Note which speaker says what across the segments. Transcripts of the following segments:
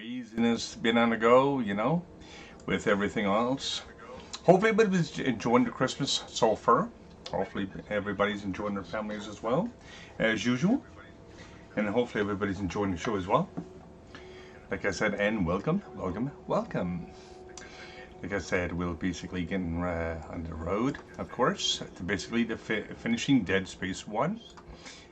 Speaker 1: craziness been on the go, with everything else. Hopefully, everybody's enjoying the Christmas so far. Hopefully, everybody's enjoying their families as well, as usual. And hopefully, everybody's enjoying the show as well. Like I said, and welcome, welcome, welcome. Like I said, we'll basically getting on the road, of course, to basically finishing Dead Space 1.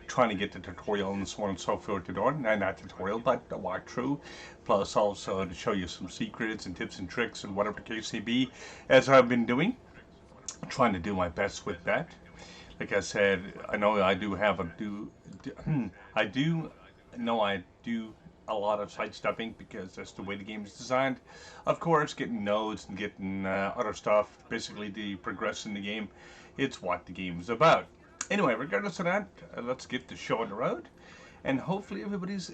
Speaker 1: Trying to get the tutorial and so on and so forth to done. Not tutorial, but the walkthrough. Plus also to show you some secrets and tips and tricks and whatever the case may be, as I've been doing. Trying to do my best with that. Like I said, I know I do have I do know I do a lot of sidestepping because that's the way the game is designed. Of course, getting nodes and getting other stuff, basically to progress in the game, it's what the game is about. Anyway, regardless of that, let's get the show on the road. And hopefully everybody's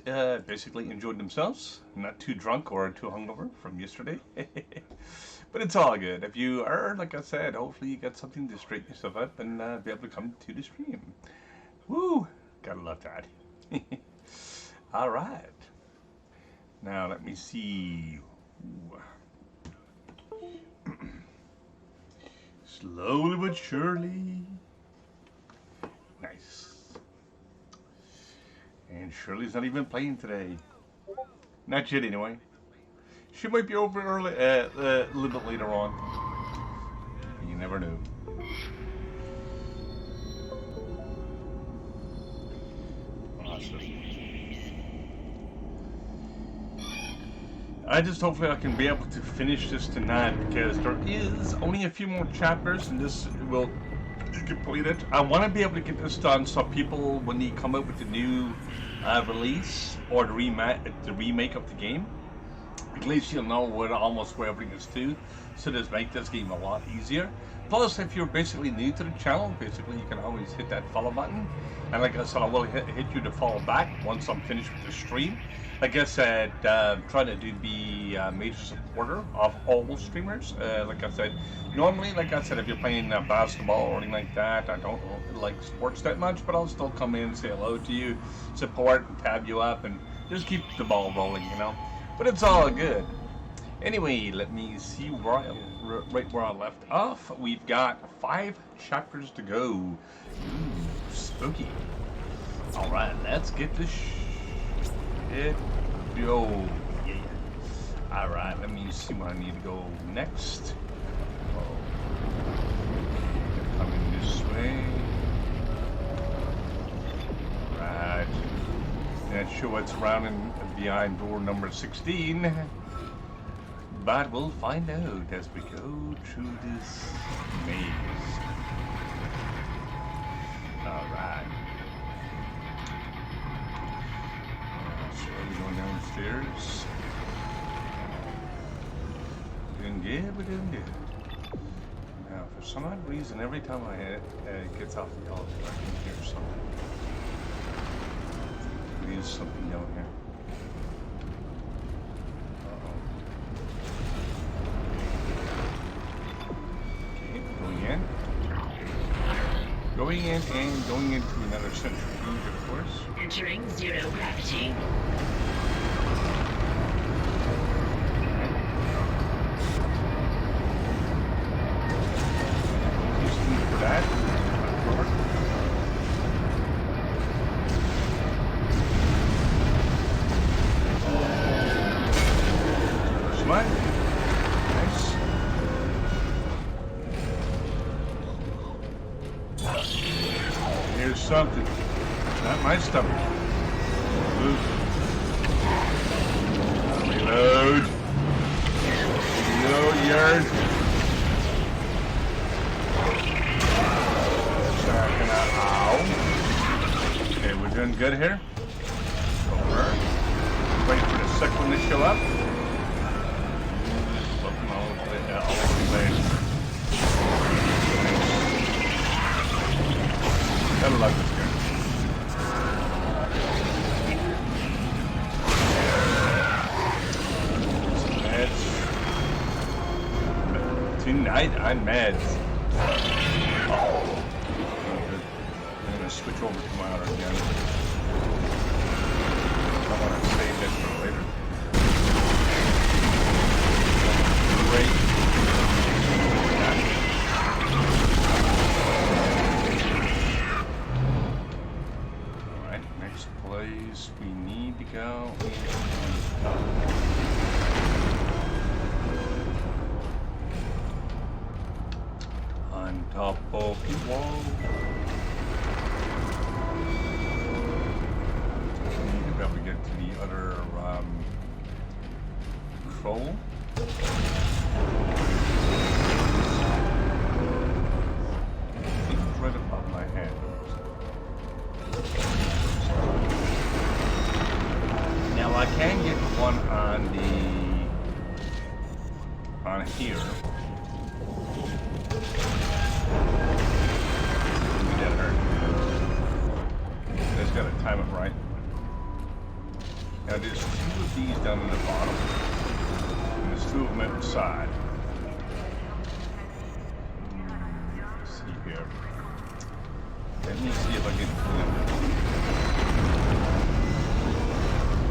Speaker 1: basically enjoyed themselves. Not too drunk or too hungover from yesterday. But it's all good. If you are, like I said, hopefully you got something to straighten yourself up and be able to come to the stream. Woo! Gotta love that. All right. Now let me see. Slowly but surely. Nice. And Shirley's not even playing today. Not yet, anyway. She might be over early, a little bit later on. You never know. Awesome. Hopefully I can be able to finish this tonight because there is only a few more chapters and this will complete it. I want to be able to get this done so people, when they come up with the new release or the remake of the game, at least you'll know almost where everything is to. So this make this game a lot easier. Plus, if you're basically new to the channel, basically you can always hit that follow button. And like I said, I will hit you to follow back once I'm finished with the stream. Like I said, trying to be a major supporter of all streamers. Like I said, normally, like I said, if you're playing basketball or anything like that, I don't like sports that much, but I'll still come in and say hello to you, support, and tab you up, and just keep the ball rolling, But it's all good. Anyway, let me see right where I left off. We've got 5 chapters to go. Ooh, spooky. All right, let's get this go. Yeah. All right, let me see where I need to go next. Coming this way. Right. Not sure what's around behind door number 16. But we'll find out as we go through this maze. All right. Slowly going downstairs. Doing good, we're doing good. Now, for some odd reason, every time it gets off the elevator, I can hear something. There's something down here. Going in and going into another centrifuge, of course.
Speaker 2: Entering zero gravity.
Speaker 1: For that. Smart. Nice. Here's something. Not my stomach. Move. Reload. Reload, yard. Checking out. Ow. Okay, we're doing good here. Over. Wait for the second one to show up. Looking all over the place. Gotta love this game. Meds. Tonight on meds. Oh. I'm gonna switch over to my other again. I want to save this for later. place we need to go is on top of the wall. We need to be able to get to the other control. Right above my head. Now I can get one on here. Maybe that hurt. Just gotta time it right. Now there's 2 of these down in the bottom. And there's 2 of them at the side. Let's see here. Let me see if I can pull it.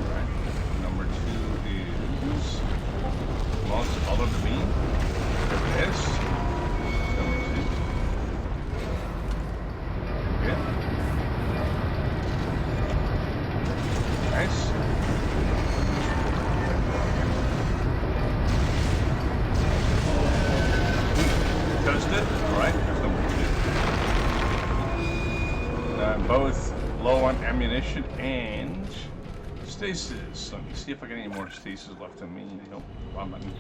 Speaker 1: Alright. Number 2 is most all of the beam. There it is. Number 2. Good. Nice. Touched it. Alright, there's number 2. Both low on ammunition and stasis. Let me see if I get any more stasis left in me. Nope, wrong button.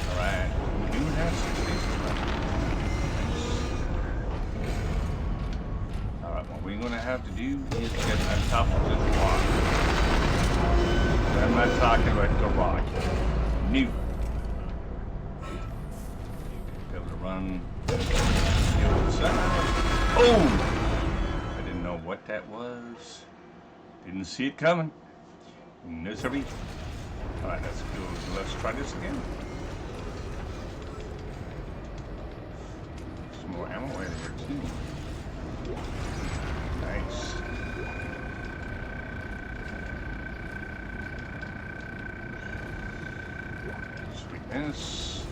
Speaker 1: Alright, we do have some stasis left. Alright, what we're going to have to do is get on top of this rock. I'm not talking about the rock. New. Be able to run the other side. Oh! What that was. Didn't see it coming. No siree. Alright, that's cool. So let's try this again. Some more ammo right here too. Nice. Sweetness.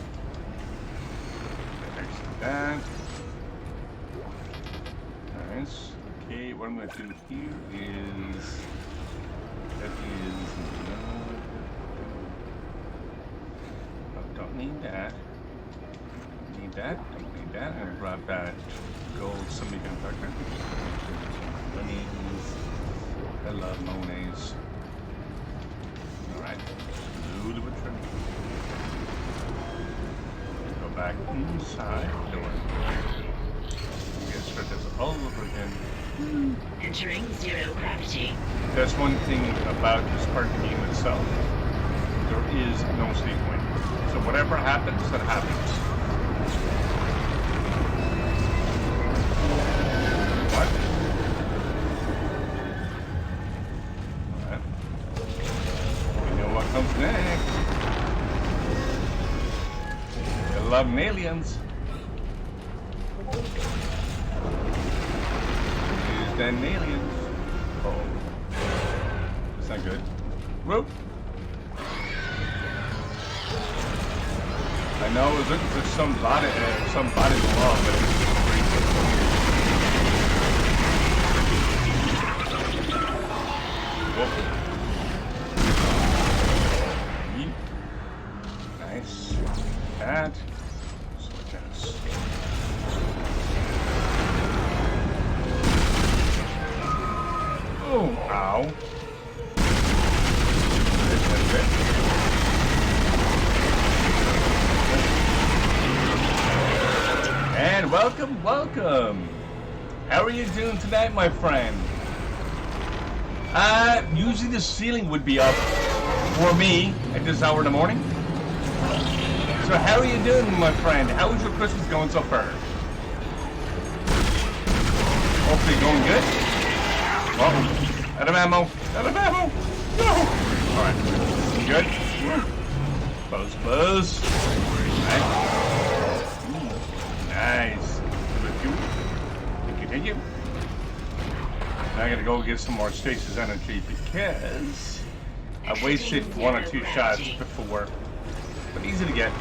Speaker 1: Excellent that. Nice. Okay, what I'm going to do here is, that is, no, don't need that, don't need that, don't need that, and grab that gold semiconductor. Monies, I love monies. Alright, slowly but surely. Go back inside the door. Get start this all over again.
Speaker 2: Entering 0 gravity.
Speaker 1: That's one thing about this part of the game itself. There is no save point. So whatever happens, that happens. What? Alright. We know what comes next. I love aliens. Then aliens. Oh, that's not good. Whoop. I know I was looking for some body below, but whoop. Nice. That. Switch this. Oh, ow. And welcome, welcome. How are you doing tonight, my friend? Usually the ceiling would be up for me at this hour in the morning. So how are you doing, my friend? How is your Christmas going so far? Hopefully going good. Uh-oh. Out of ammo. Out of ammo. No. Alright. Good. Buzz, buzz. Nice. Nice. Continue. Now I gotta go get some more stasis energy because I wasted 1 or 2 shots before. But easy to get.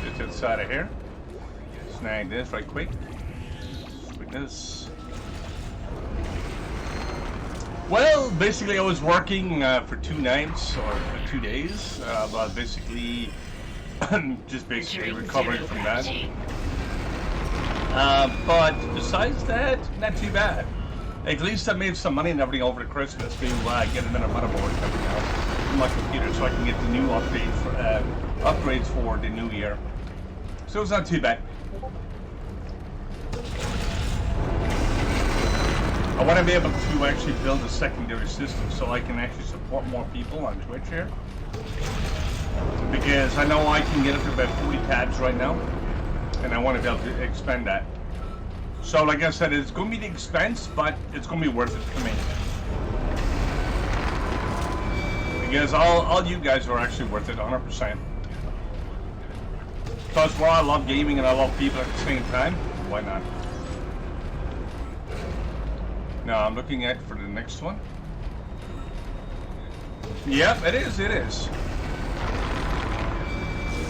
Speaker 1: Just to the side of here. Snag this right quick. Sweetness. Well, basically, I was working for 2 nights or for 2 days. But basically, just basically
Speaker 2: Entering
Speaker 1: recovering
Speaker 2: zero
Speaker 1: from that.
Speaker 2: gravity.
Speaker 1: But besides that, not too bad. At least I made some money and everything over the Christmas to get another motherboard and everything else in my computer, so I can get the new upgrades for the new year. So it's not too bad. I want to be able to actually build a secondary system so I can actually support more people on Twitch here. Because I know I can get up to about 40 tabs right now, and I want to be able to expand that. So like I said, it's going to be the expense, but it's going to be worth it for me. Because all you guys are actually worth it 100%. Plus, while I love gaming and I love people at the same time, why not? Now I'm looking at for the next one. Yep, it is.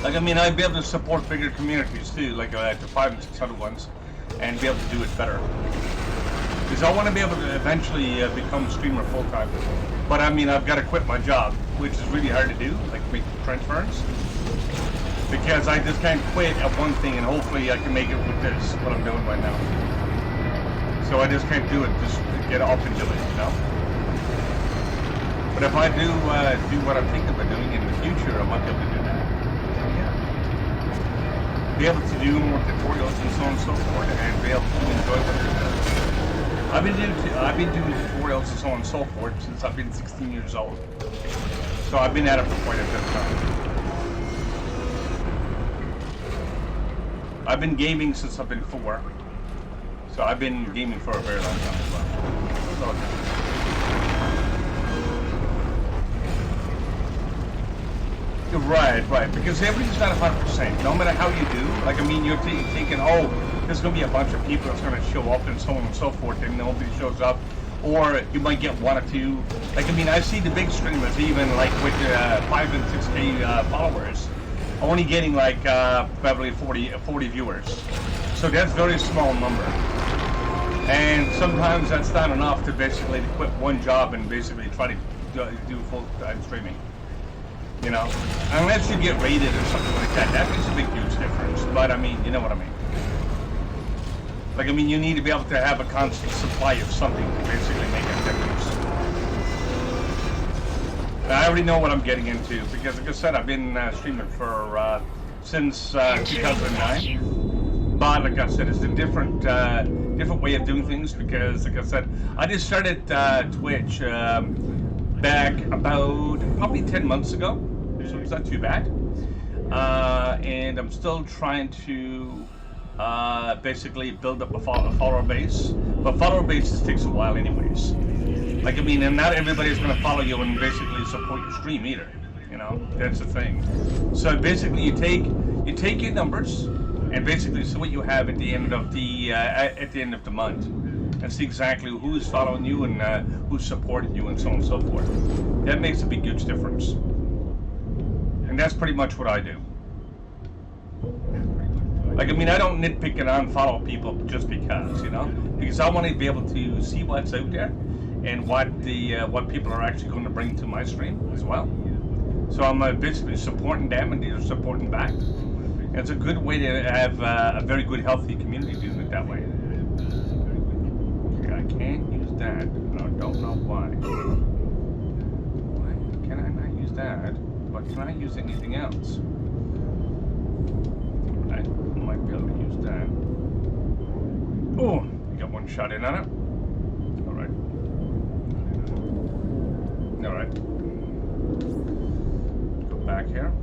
Speaker 1: Like, I mean, I'd be able to support bigger communities too, like the 500 and 600 ones, and be able to do it better. Because I want to be able to eventually become a streamer full time. But I mean, I've got to quit my job, which is really hard to do, like make transference. Because I just can't quit at one thing, and hopefully I can make it with this, what I'm doing right now. So I just can't do it, just get up and do it, you know? But if I do what I'm thinking about doing in the future, I might be able to do that. Yeah. Be able to do more tutorials and so on and so forth, and be able to enjoy what I'm doing. I've been doing tutorials and so on and so forth since I've been 16 years old. So I've been at it for quite a bit of time. I've been gaming since I've been 4. So I've been gaming for a very long time as well. Right. Because everything's not 100%. No matter how you do, like, I mean, you're thinking, oh, there's going to be a bunch of people that's going to show up and so on and so forth, and nobody shows up. Or you might get 1 or 2. Like, I mean, I see the big streamers, even like with 5 and 6K followers, only getting like probably 40 viewers. So that's a very small number. And sometimes that's not enough to basically quit one job and basically try to do full-time streaming. You know, unless you get rated or something like that, that makes a big, huge difference. But I mean, you know what I mean. Like, I mean, you need to be able to have a constant supply of something to basically make a difference. And I already know what I'm getting into because, like I said, I've been streaming for since 2009. But like I said, it's a different way of doing things because, like I said, I just started Twitch back about probably 10 months ago, so it's not too bad. And I'm still trying to basically build up a follower base, but follower bases takes a while anyways. Like, I mean, and not everybody's going to follow you and basically support your stream either. You know, that's the thing. So basically, you take your numbers and basically see what you have at the end of the month, and see exactly who's following you and who's supporting you and so on and so forth. That makes a big, huge difference. And that's pretty much what I do. Like, I mean, I don't nitpick and unfollow people just because, you know, because I want to be able to see what's out there and what people are actually going to bring to my stream as well. So I'm basically supporting them and they're supporting back. And it's a good way to have a very good, healthy community doing it that way. Okay, I can't use that, and I don't know why. Why can I not use that? But can I use anything else? I might be able to use that. Oh, you got one shot in on it. Alright. Go back here.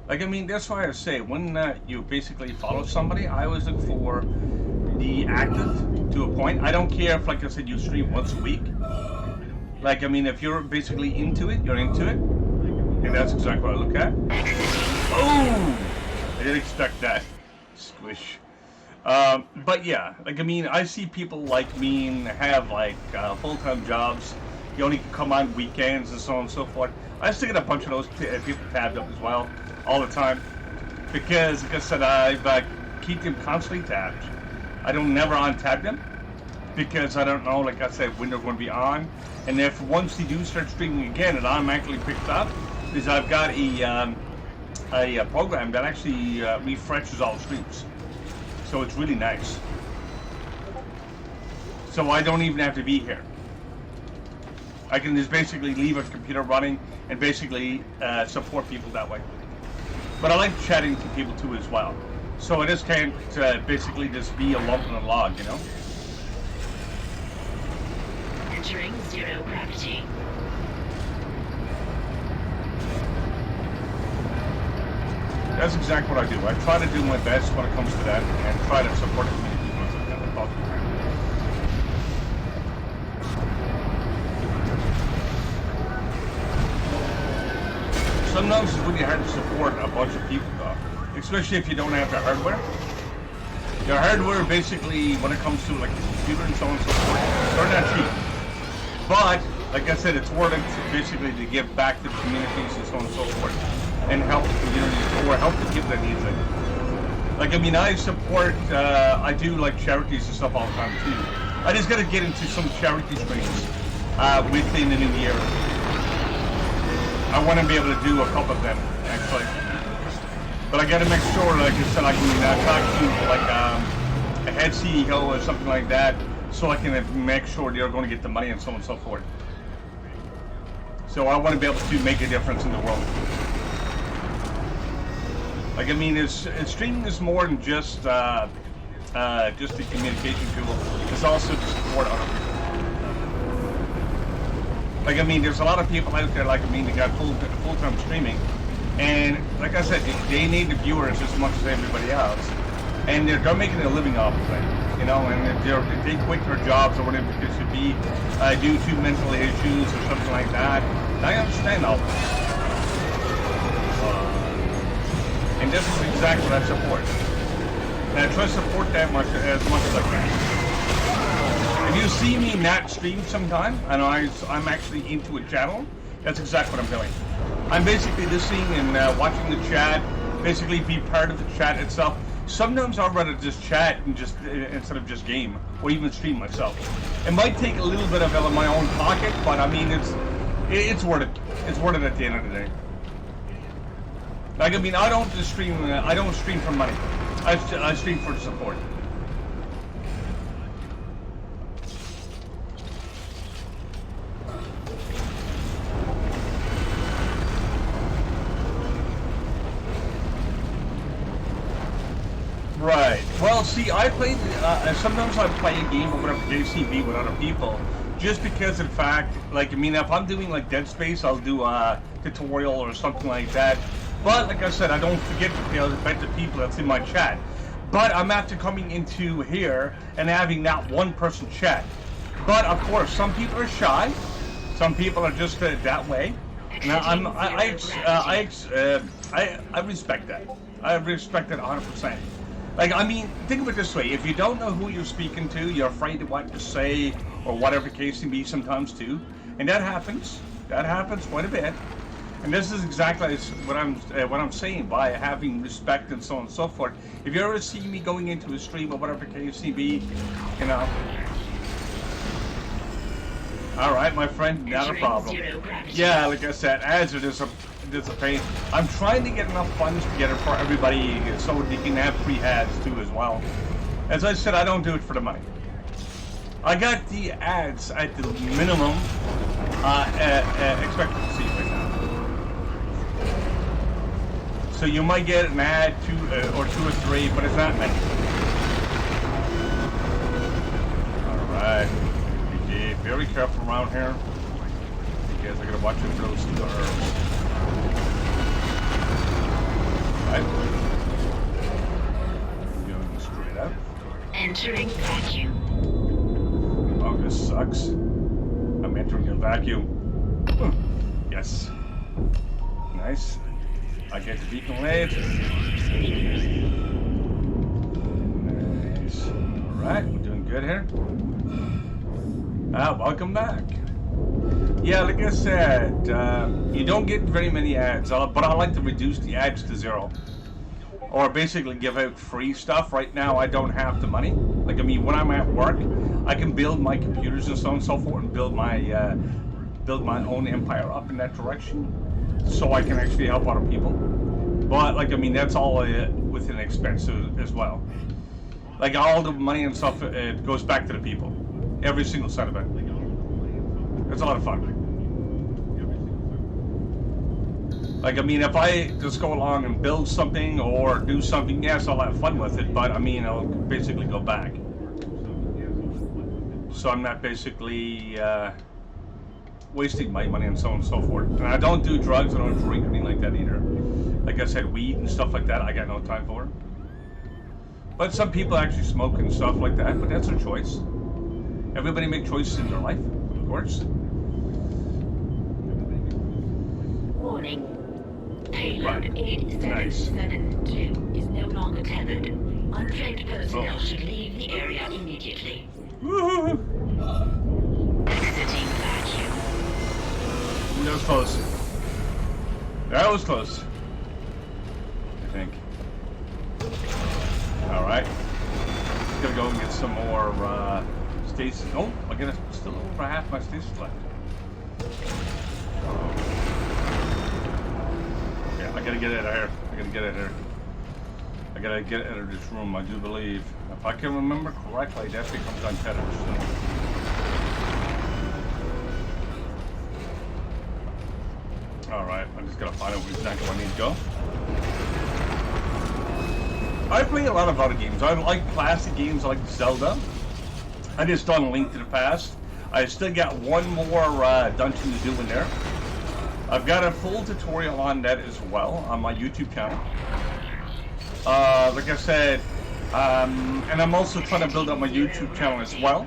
Speaker 1: Like, I mean, that's why I say, when you basically follow somebody, I always look for the active to a point. I don't care if, like I said, you stream once a week. Like, I mean, if you're basically into it, you're into it. And that's exactly what I look at. Oh! I didn't expect that. Squish. But yeah, like, I mean, I see people like me and have, like, full-time jobs. You only come on weekends and so on and so forth. I still get a bunch of those people tabbed up as well, all the time. Because, like I said, I keep them constantly tabbed. I don't never untab them. because I don't know, like I said, when they're going to be on. And if once they do start streaming again, it automatically picks up, because I've got a program that actually refreshes all streams. So it's really nice. So I don't even have to be here. I can just basically leave a computer running and basically support people that way. But I like chatting to people too as well. So I just can't basically just be a lump in a log, you know?
Speaker 2: Entering zero gravity.
Speaker 1: That's exactly what I do. I try to do my best when it comes to that and try to support as many people as I possibly can. Sometimes it's really hard to support a bunch of people though, especially if you don't have the hardware. The hardware basically, when it comes to like the computer and so on and so forth, they're not cheap. But, like I said, it's worth it basically to give back to the communities and so on and so forth, and help the community, or help the people that need it. Like, I mean, I support, I do like charities and stuff all the time too. I just gotta get into some charity streams within the new year. I want to be able to do a couple of them, actually. But I gotta make sure, like I said, I can talk to like a head CEO or something like that, so I can make sure they're going to get the money and so on and so forth. So I want to be able to make a difference in the world. Like, I mean, streaming is more than just a communication tool. It's also to support other people. Like, I mean, there's a lot of people out there, like, I mean, they got full-time streaming. And, like I said, they need the viewers as much as everybody else. And they're making a living off of it, you know, and if they quit their jobs or whatever it should be due to mental issues or something like that, I understand all that. And this is exactly what I support. And I try to support that as much as I can. If you see me not stream sometime, and I'm actually into a channel, that's exactly what I'm doing. I'm basically listening and watching the chat, basically be part of the chat itself. Sometimes I'd rather just chat and just instead of just game, or even stream myself. It might take a little bit of it out of my own pocket, but I mean, it's worth it. It's worth it at the end of the day. Like, I mean, I don't stream for money. I stream for support. Right. Well, see, I play. Sometimes I play a game or whatever, JCB with other people, just because, in fact, like, I mean, if I'm doing like Dead Space, I'll do a tutorial or something like that. But like I said, I don't forget to pay respect to people that's in my chat. But I'm after coming into here and having that one person chat. But of course, some people are shy. Some people are just that way. Now I respect that. I respect it 100%. Like, I mean, think of it this way. If you don't know who you're speaking to, you're afraid of what to say, or whatever the case may be sometimes too. And that happens. That happens quite a bit. And this is exactly what I'm saying by having respect and so on and so forth. If you ever see me going into a stream or whatever the case may be, you know. Alright, my friend, not a problem. Yeah, like I said, ads are just a pain. I'm trying to get enough funds together for everybody so they can have free ads too as well. As I said, I don't do it for the money. I got the ads at the minimum expected to see right now. So you might get an ad, two or three, but it's not many. Alright. Be very careful around here, because I gotta watch you throw some herbs. Right. Going straight up.
Speaker 2: Entering vacuum.
Speaker 1: Oh, this sucks. I'm entering a vacuum. Yes. Nice. I get the beacon laid. Nice. Alright, we're doing good here. Welcome back. Yeah, like I said, you don't get very many ads, but I like to reduce the ads to 0. Or basically give out free stuff. Right now, I don't have the money. Like, I mean, when I'm at work, I can build my computers and so on and so forth, and build my own empire up in that direction, so I can actually help other people. But like I mean, that's all with an expense as well. Like all the money and stuff, it goes back to the people. Every single cent of it. It's a lot of fun. Like, I mean, if I just go along and build something or do something, yes, I'll have fun with it, but I mean, I'll basically go back. So I'm not basically wasting my money and so on and so forth. And I don't do drugs, I don't drink anything like that either. Like I said, weed and stuff like that, I got no time for. But some people actually smoke and stuff like that, but that's their choice. Everybody make choices in their life, of course.
Speaker 2: Warning. Payload
Speaker 1: Right.
Speaker 2: 8772 is no longer tethered. Untrained personnel should leave the area immediately.
Speaker 1: Woohoo!
Speaker 2: Exiting vacuum.
Speaker 1: That was close. That was close. I think. Alright. Gonna go and get some more stasis. Oh, I got still over half my stasis left. Yeah, I gotta get out of here. I gotta get out of here. I gotta get out of this room, I do believe. If I can remember correctly, that becomes untethered. So. Alright, I just gotta find out exactly where I need to go. I play a lot of other games. I like classic games like Zelda. I just done Link to the Past. I still got one more dungeon to do in there. I've got a full tutorial on that as well on my YouTube channel. Like I said, and I'm also trying to build up my YouTube channel as well.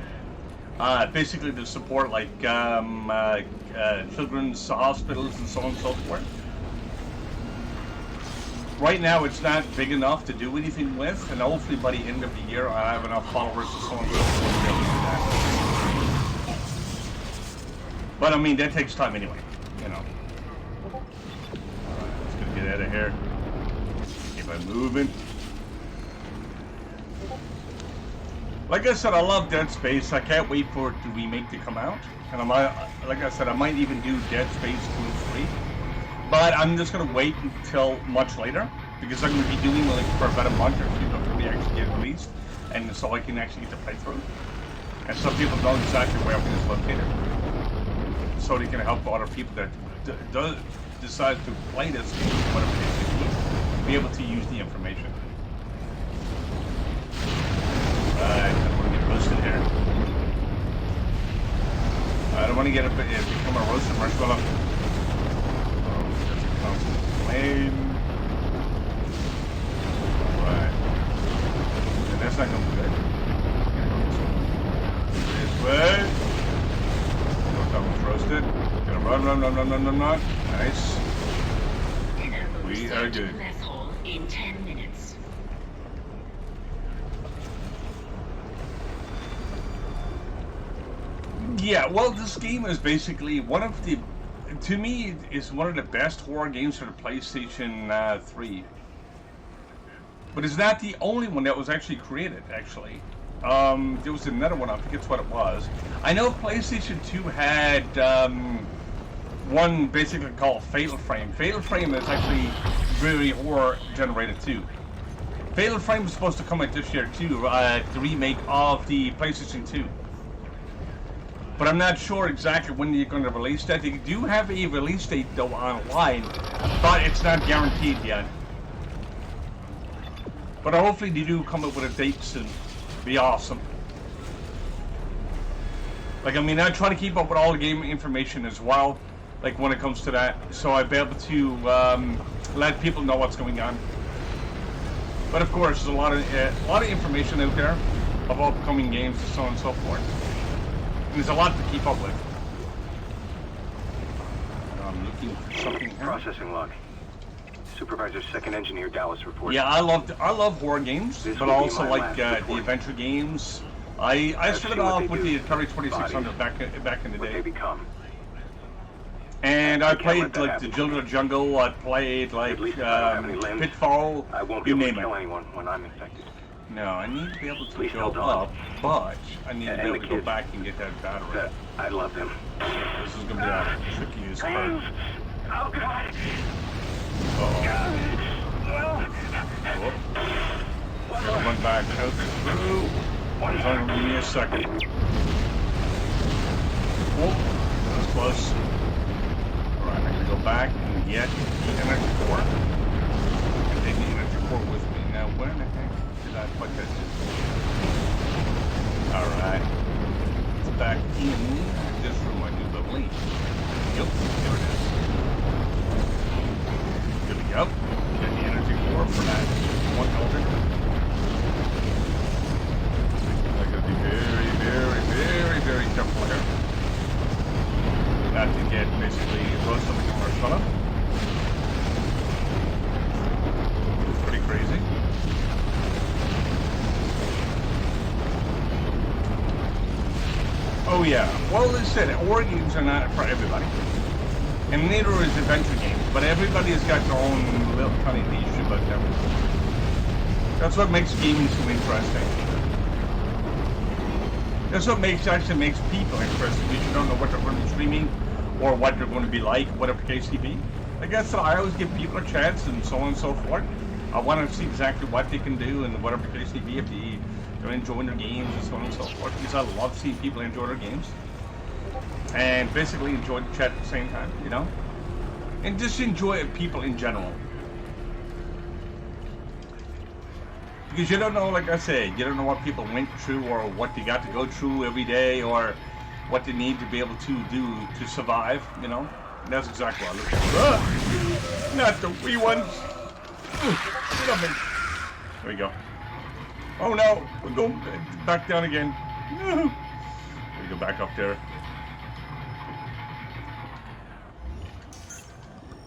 Speaker 1: Basically to support like children's hospitals and so on and so forth. Right now it's not big enough to do anything with, and hopefully by the end of the year I have enough followers and so on and so forth to be able to do that. But I mean, that takes time anyway, you know. Alright, let's get out of here. Keep on moving. Like I said, I love Dead Space. I can't wait for the remake to come out. And I might, like I said, I might even do Dead Space 2 and 3. But I'm just going to wait until much later, because I'm going to be doing it like for about a month or two before they actually get released, and so I can actually get the playthrough. And some people know exactly where everything is located, so they can help other people that decide to play this game, whatever it is, be able to use the information. I don't want to get roasted here. I don't want to become a roasted marshmallow. Flame. Alright. And that's not gonna be good. This way. That was roasted. Gonna run. Nice. We are good.
Speaker 2: Mess hall in 10 minutes.
Speaker 1: Yeah, well, this game is basically one of the, to me, is one of the best horror games for the PlayStation 3. But it's not the only one that was actually created, actually. There was another one, I forget what it was. I know PlayStation 2 had one basically called Fatal Frame. Fatal Frame is actually really horror generated too. Fatal Frame was supposed to come out this year too, the remake of the PlayStation 2. But I'm not sure exactly when they're going to release that. They do have a release date though online, but it's not guaranteed yet. But hopefully they do come up with a date soon. Be awesome. Like, I mean, I try to keep up with all the game information as well, like when it comes to that, so I'll be able to let people know what's going on. But of course, there's a lot of information out there of upcoming games and so on and so forth. And there's a lot to keep up with. I'm looking for something here.
Speaker 3: Processing log. Supervisor Second Engineer Dallas reports.
Speaker 1: Yeah, I love horror games, but I also like the adventure games. I started off with the Atari 2600 back in the day. And I played like the Children of the Jungle. I played like Pitfall.
Speaker 3: I won't be
Speaker 1: you
Speaker 3: able
Speaker 1: name
Speaker 3: to kill
Speaker 1: it.
Speaker 3: anyone when I'm infected.
Speaker 1: No, I need to be able to
Speaker 3: Please
Speaker 1: go
Speaker 3: hold on.
Speaker 1: up, but I need to be
Speaker 3: And
Speaker 1: able
Speaker 3: the
Speaker 1: to go
Speaker 3: kids.
Speaker 1: back and get that battery.
Speaker 3: I love them.
Speaker 1: This is gonna be the trickiest part.
Speaker 3: Oh, God.
Speaker 1: Uh-oh. Whoop. Run back out through. It's only gonna give me a second. Whoop. That was close. Alright, I'm gonna go back and get the energy core. And take the energy core with me. Now, where in the heck did I put that? Alright. It's back in this room. I do believe. Yep, there it is. Good to go. Get the energy core for that one elder. I gotta be very, very, very, very careful here. Not to get basically roast something on our funnel. It's pretty crazy. Oh yeah. Well, they said horror games are not for everybody, and neither is adventure games. But everybody has got their own little tiny niche about them. That's what makes gaming so interesting. That's what actually makes people interested, because you don't know what they're going to be streaming or what they're going to be like, whatever the case may be. I guess I always give people a chance and so on and so forth. I want to see exactly what they can do and whatever the case may be, if they're enjoying their games and so on and so forth, because I love seeing people enjoy their games and basically enjoy the chat at the same time, you know? And just enjoy people in general. Because you don't know, like I said, you don't know what people went through or what they got to go through every day or what they need to be able to do to survive, you know? And that's exactly what I look at. Not the wee ones. Get up in. There we go. Oh no, we're going back down again. We go back up there.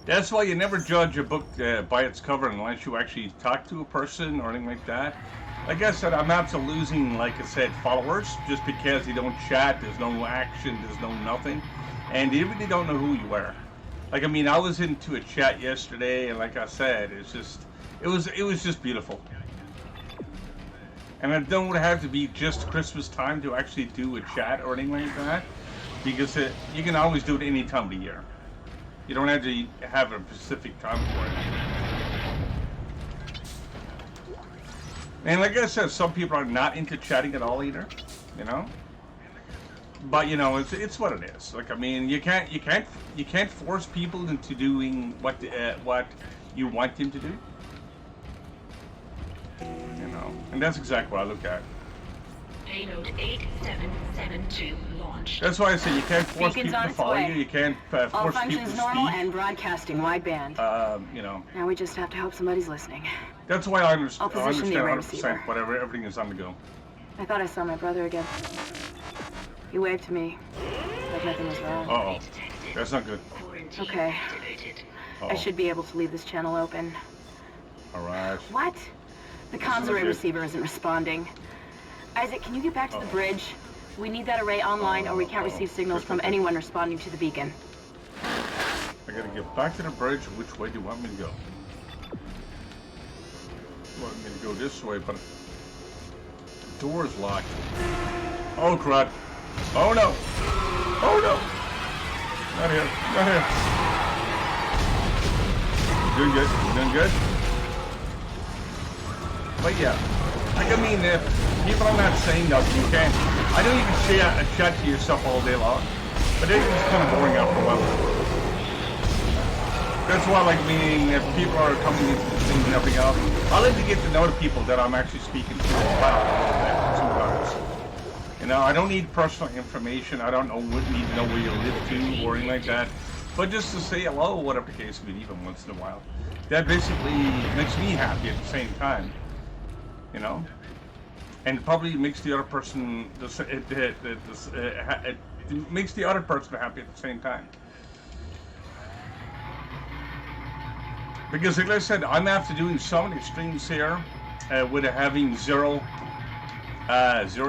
Speaker 1: That's why you never judge a book by its cover unless you actually talk to a person or anything like that. Like I said, I'm not losing, like I said, followers just because they don't chat. There's no action. There's no nothing, and they really don't know who you are. Like, I mean, I was into a chat yesterday, and like I said, it was just beautiful. And I don't have to be just Christmas time to actually do a chat or anything like that, because you can always do it any time of the year. You don't have to have a specific time for it. And like I said, some people are not into chatting at all either, you know. But you know, it's what it is. Like, I mean, you can't force people into doing what you want them to do. You know, and that's exactly what I look at.
Speaker 2: Payload 8772 launched.
Speaker 1: That's why I say you can't force
Speaker 4: Beacon's
Speaker 1: people
Speaker 4: on
Speaker 1: to
Speaker 4: its
Speaker 1: follow
Speaker 4: way.
Speaker 1: you. You can't
Speaker 4: All
Speaker 1: force people
Speaker 4: functions
Speaker 1: to
Speaker 4: normal
Speaker 1: speak.
Speaker 4: and broadcasting wideband.
Speaker 1: You know.
Speaker 4: Now we just have to hope somebody's listening.
Speaker 1: That's why I
Speaker 4: I'll
Speaker 1: understand
Speaker 4: position the array
Speaker 1: 100%
Speaker 4: receiver.
Speaker 1: whatever everything is on the go.
Speaker 4: I thought I saw my brother again. He waved to me, like nothing was wrong.
Speaker 1: Uh-oh. That's not good.
Speaker 2: Quarantine
Speaker 4: Okay.
Speaker 2: activated.
Speaker 1: Uh-oh.
Speaker 4: I should be able to leave this channel open.
Speaker 1: Alright.
Speaker 4: What? The comms array receiver isn't responding. Isaac, can you get back to the bridge? We need that array online or we can't receive signals from anyone responding to the beacon.
Speaker 1: I gotta get back to the bridge. Which way do you want me to go? You want me to go this way, but the door is locked. Oh crud. Oh no! Oh no! Not here. Not here. Doing good. Doing good. But yeah, like, I mean, if people are not saying nothing, you can't. I know you can chat to yourself all day long, but it gets kind of boring after a while. That's why, like, meaning if people are coming into the thing and everything else, I like to get to know the people that I'm actually speaking to as well. Sometimes, you know, I don't need personal information. I don't need to know where you live to or anything like that. But just to say hello, whatever the case may be, even once in a while, that basically makes me happy at the same time. You know, and probably makes the other person it makes the other person happy at the same time. Because, like I said, I'm after doing so many streams here with having zero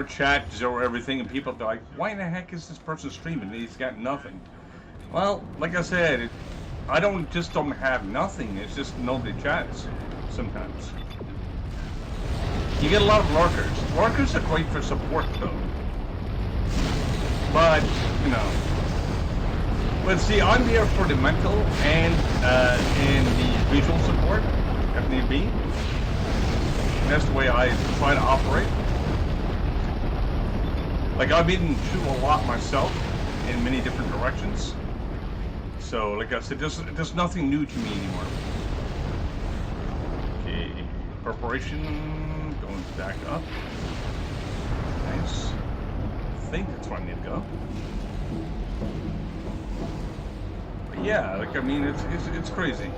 Speaker 1: chat, zero everything, and people be like, "Why in the heck is this person streaming? He's got nothing." Well, like I said, I don't have nothing. It's just nobody chats sometimes. You get a lot of lurkers. Lurkers are great for support, though. But, you know. But see, I'm here for the mental and the visual support, if need be. And that's the way I try to operate. Like, I've been through a lot myself in many different directions. So, like I said, there's nothing new to me anymore. Okay, preparation, going back up. Nice. I think that's where I need to go. But yeah, like I mean, it's crazy.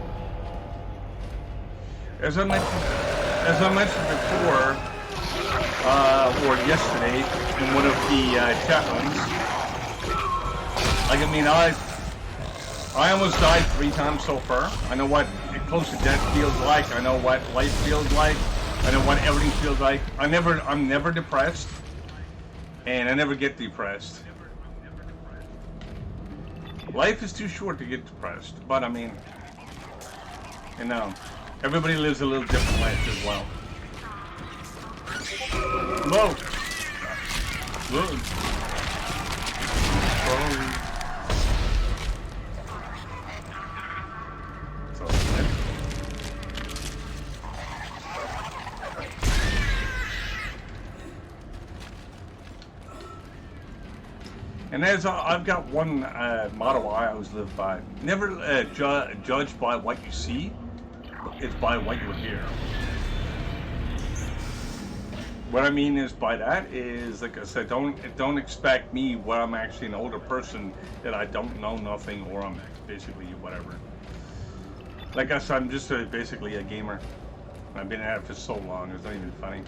Speaker 1: As I mentioned before, or yesterday in one of the chat rooms, like I mean, I almost died 3 times so far. I know what close to death feels like. I know what life feels like. I know what everything feels like. I'm never depressed, and I never get depressed. Life is too short to get depressed, but I mean, you know, everybody lives a little different life as well. Whoa! Whoa! Sorry. And as I've got one motto I always live by: never judge by what you see; it's by what you hear. What I mean is by that is, like I said, don't expect me when I'm actually an older person that I don't know nothing, or I'm basically whatever. Like I said, I'm just basically a gamer. I've been at it for so long; it's not even funny.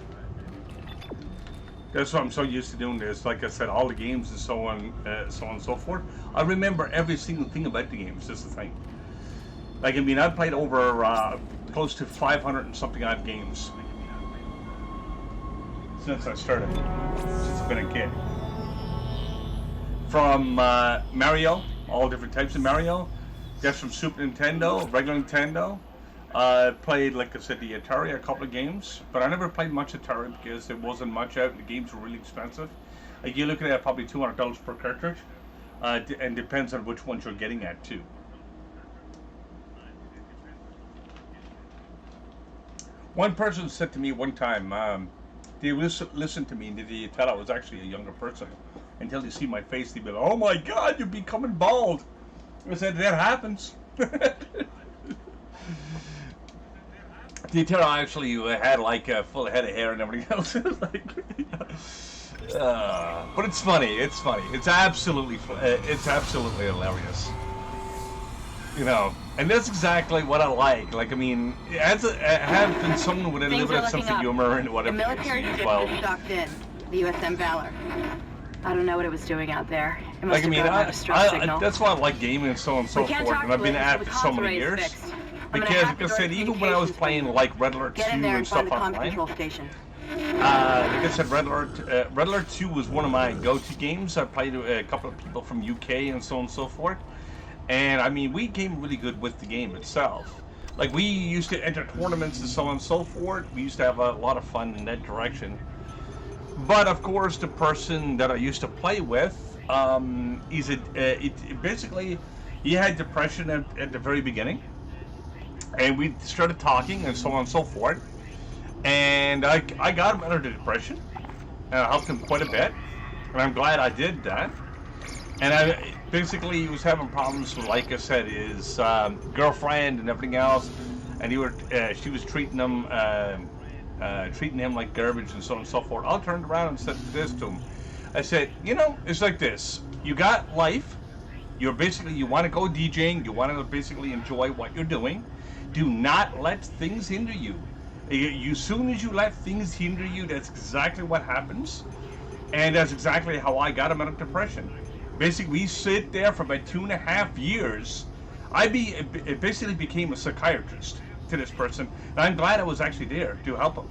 Speaker 1: That's what I'm so used to doing this. Like I said, all the games and so on and so forth. I remember every single thing about the games. That's the thing. Like I mean, I've played over close to 500 and something odd games since I started. Since I've been a kid. From Mario, all different types of Mario. That's from Super Nintendo, regular Nintendo. Played, like I said, the Atari, a couple of games, but I never played much Atari because there wasn't much out. The games were really expensive. Like you're looking at probably $200 per cartridge, and depends on which ones you're getting at too. One person said to me one time, they listen to me, and they tell I was actually a younger person. Until they see my face, they be like, "Oh my God, you're becoming bald." I said, "That happens." The Terra actually had like a full head of hair and everything else. Like, but it's funny. It's funny. It's absolutely hilarious. You know, and that's exactly what I like. Like, I mean, as have been someone with a little bit of sense of humor and whatever.
Speaker 4: The military ship was docked in, the USM Valor. I don't know what it was doing out there. It must have gone out a stress signal.
Speaker 1: That's why I like gaming and so on and so forth. And I've been at it for so many years. Because, like I said, even when I was playing like Red Alert 2 and stuff online, like I said, Red Alert 2 was one of my go-to games. I played a couple of people from UK and so on and so forth. And I mean, we came really good with the game itself. Like, we used to enter tournaments and so on and so forth. We used to have a lot of fun in that direction. But of course, the person that I used to play with, basically, he had depression at the very beginning. And we started talking and so on and so forth. And I got him out of the depression. And I helped him quite a bit. And I'm glad I did that. And basically, he was having problems with, like I said, his girlfriend and everything else. And she was treating him like garbage and so on and so forth. I turned around and said this to him. I said, you know, it's like this. You got life. You want to go DJing. You want to basically enjoy what you're doing. Do not let things hinder you. Soon as you let things hinder you, that's exactly what happens. And that's exactly how I got him out of depression. Basically, we sit there for about 2.5 years. I basically became a psychiatrist to this person. And I'm glad I was actually there to help him.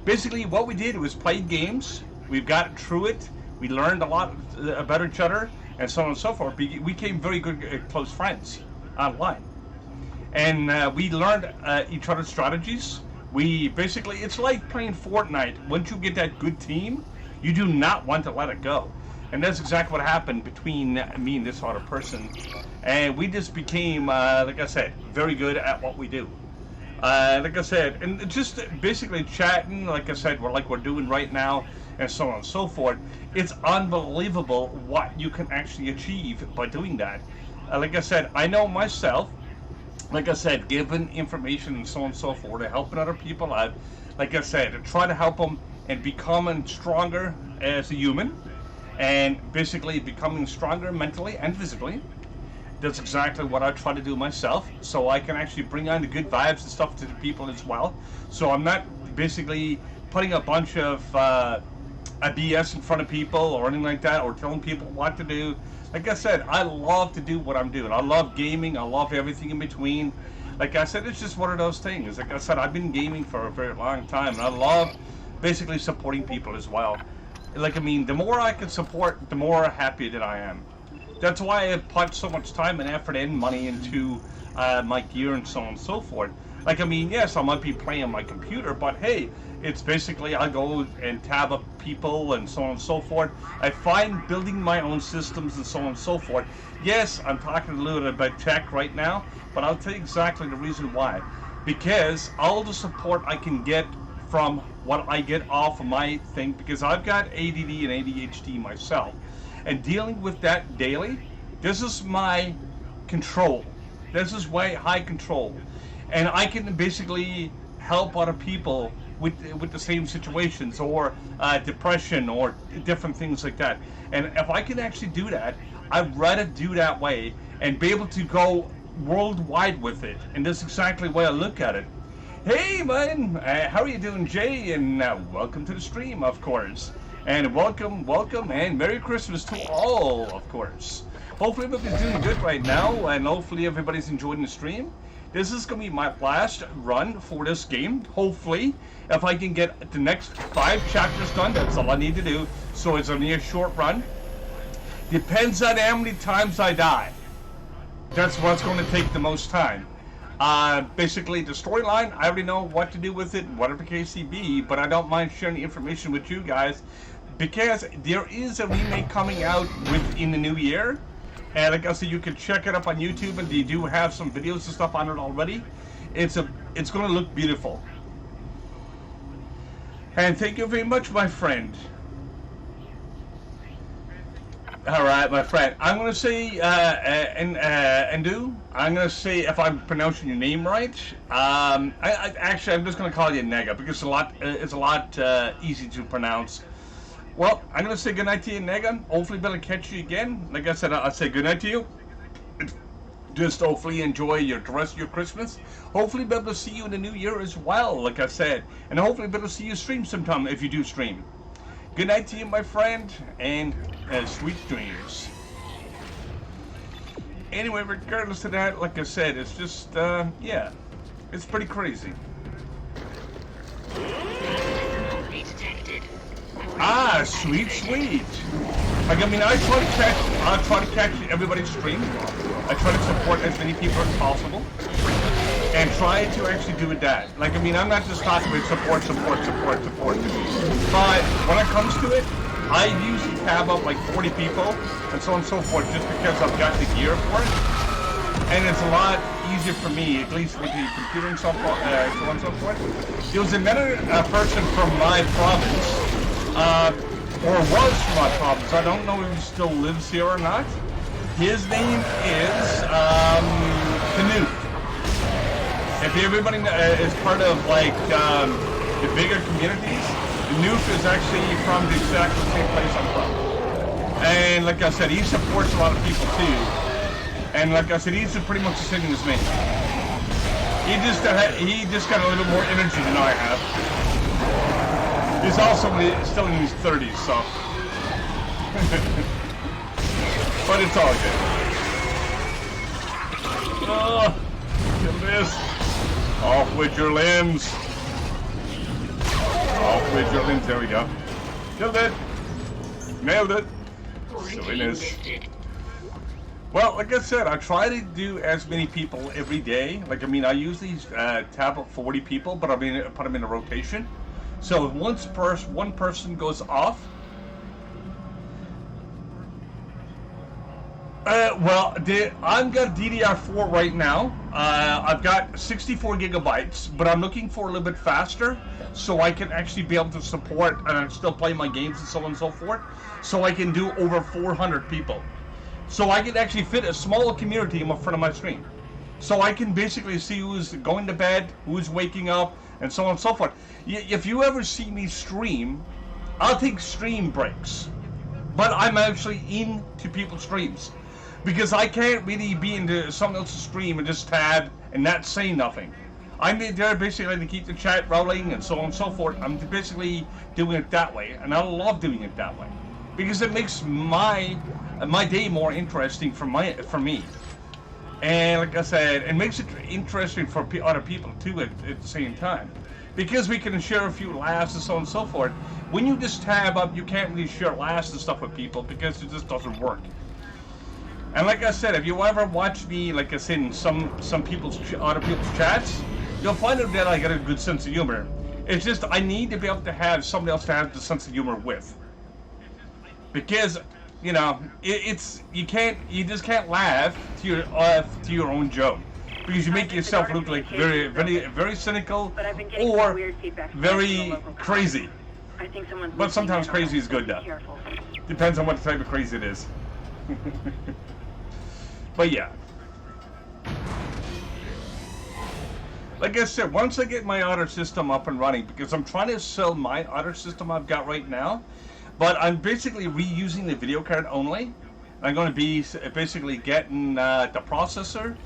Speaker 1: Basically, what we did was played games. We've got through it. We learned a lot about each other and so on and so forth. We became very good, close friends online. And we learned each other's strategies. We basically, it's like playing Fortnite. Once you get that good team, you do not want to let it go. And that's exactly what happened between me and this other person. And we just became, like I said, very good at what we do. Like I said, and just basically chatting, like I said, we're doing right now, and so on and so forth. It's unbelievable what you can actually achieve by doing that. Like I said, I know myself, like I said, giving information and so on and so forth, helping other people out, like I said, to try to help them and becoming stronger as a human, and basically becoming stronger mentally and physically. That's exactly what I try to do myself, so I can actually bring on the good vibes and stuff to the people as well. So I'm not basically putting a bunch of a BS in front of people or anything like that, or telling people what to do. Like I said, I love to do what I'm doing. I love gaming. I love everything in between. Like I said, it's just one of those things. Like I said, I've been gaming for a very long time, and I love basically supporting people as well. Like, I mean, the more I can support, the more happy that I am. That's why I put so much time and effort and money into my gear and so on and so forth. Like, I mean, yes, I might be playing on my computer, but hey, it's basically I go and tab up people and so on and so forth. I find building my own systems and so on and so forth. Yes, I'm talking a little bit about tech right now, but I'll tell you exactly the reason why. Because all the support I can get from what I get off of my thing, because I've got ADD and ADHD myself, and dealing with that daily, this is my control. This is way high control, and I can basically help other people with the same situations, or depression, or different things like that. And if I can actually do that, I'd rather do that way and be able to go worldwide with it. And that's exactly the way I look at it. Hey man, how are you doing, Jay? And welcome to the stream, of course. And welcome, and Merry Christmas to all, of course. Hopefully everybody's doing good right now, and hopefully everybody's enjoying the stream. This is going to be my last run for this game. Hopefully, if I can get the next 5 chapters done, that's all I need to do. So it's only a short run. Depends on how many times I die. That's what's going to take the most time. Basically, the storyline, I already know what to do with it, whatever the case be, but I don't mind sharing the information with you guys, because there is a remake coming out within the new year. And like I said, you can check it up on YouTube, and they do have some videos and stuff on it already. It's going to look beautiful. And thank you very much, my friend. All right, my friend. I'm going to say, Andu. I'm going to say, if I'm pronouncing your name right. Actually, I'm just going to call you Nega, because it's a lot easy to pronounce. Well, I'm going to say goodnight to you, Nega. Hopefully, better catch you again. Like I said, I'll say goodnight to you. Just hopefully enjoy the rest of your Christmas. Hopefully, be able to see you in the new year as well, like I said. And hopefully, be able to see you stream sometime if you do stream. Good night to you, my friend, and sweet dreams. Anyway, regardless of that, like I said, it's just, yeah, it's pretty crazy. Ah, sweet. Like, I mean, I try to catch everybody's stream. I try to support as many people as possible, and try to actually do that. Like, I mean, I'm not just talking about support. But when it comes to it, I usually tab up like 40 people and so on and so forth, just because I've got the gear for it. And it's a lot easier for me, at least with the computer and so on and so forth. There was another person from my province, or was from my province. I don't know if he still lives here or not. His name is Canute. If everybody is part of like the bigger communities, Canute is actually from the exact same place I'm from. And like I said, he supports a lot of people too. And like I said, he's pretty much the same as me. He just got a little more energy than I have. He's also still in his 30s, so. But it's all good. Oh, kill this. Off with your limbs. Off with your limbs. There we go. Killed it. Nailed it. Silliness. Well, like I said, I try to do as many people every day. Like, I mean, I usually tap up 40 people, but I mean, put them in a rotation. So if one person goes off, well, I've got DDR4 right now. I've got 64 gigabytes, but I'm looking for a little bit faster, so I can actually be able to support and still play my games and so on and so forth. So I can do over 400 people. So I can actually fit a small community in front of my screen. So I can basically see who's going to bed, who's waking up, and so on and so forth. If you ever see me stream, I'll take stream breaks. But I'm actually into people's streams. Because I can't really be into someone else's stream and just tab and not say nothing. I'm there basically to keep the chat rolling and so on and so forth. I'm basically doing it that way, and I love doing it that way. Because it makes my day more interesting for me, and like I said, it makes it interesting for other people too at the same time, because we can share a few laughs and so on and so forth. When you just tab up, you can't really share laughs and stuff with people because it just doesn't work. And like I said, if you ever watch me, like I said, in some other people's chats, you'll find out that I got a good sense of humor. It's just I need to be able to have somebody else to have the sense of humor with. Because, you know, you just can't laugh to your own joke, because you make yourself look like very cynical or very crazy. But sometimes crazy is good though. Depends on what type of crazy it is. But yeah, like I said, once I get my auto system up and running, because I'm trying to sell my auto system I've got right now. But I'm basically reusing the video card only. I'm going to be basically getting the processor.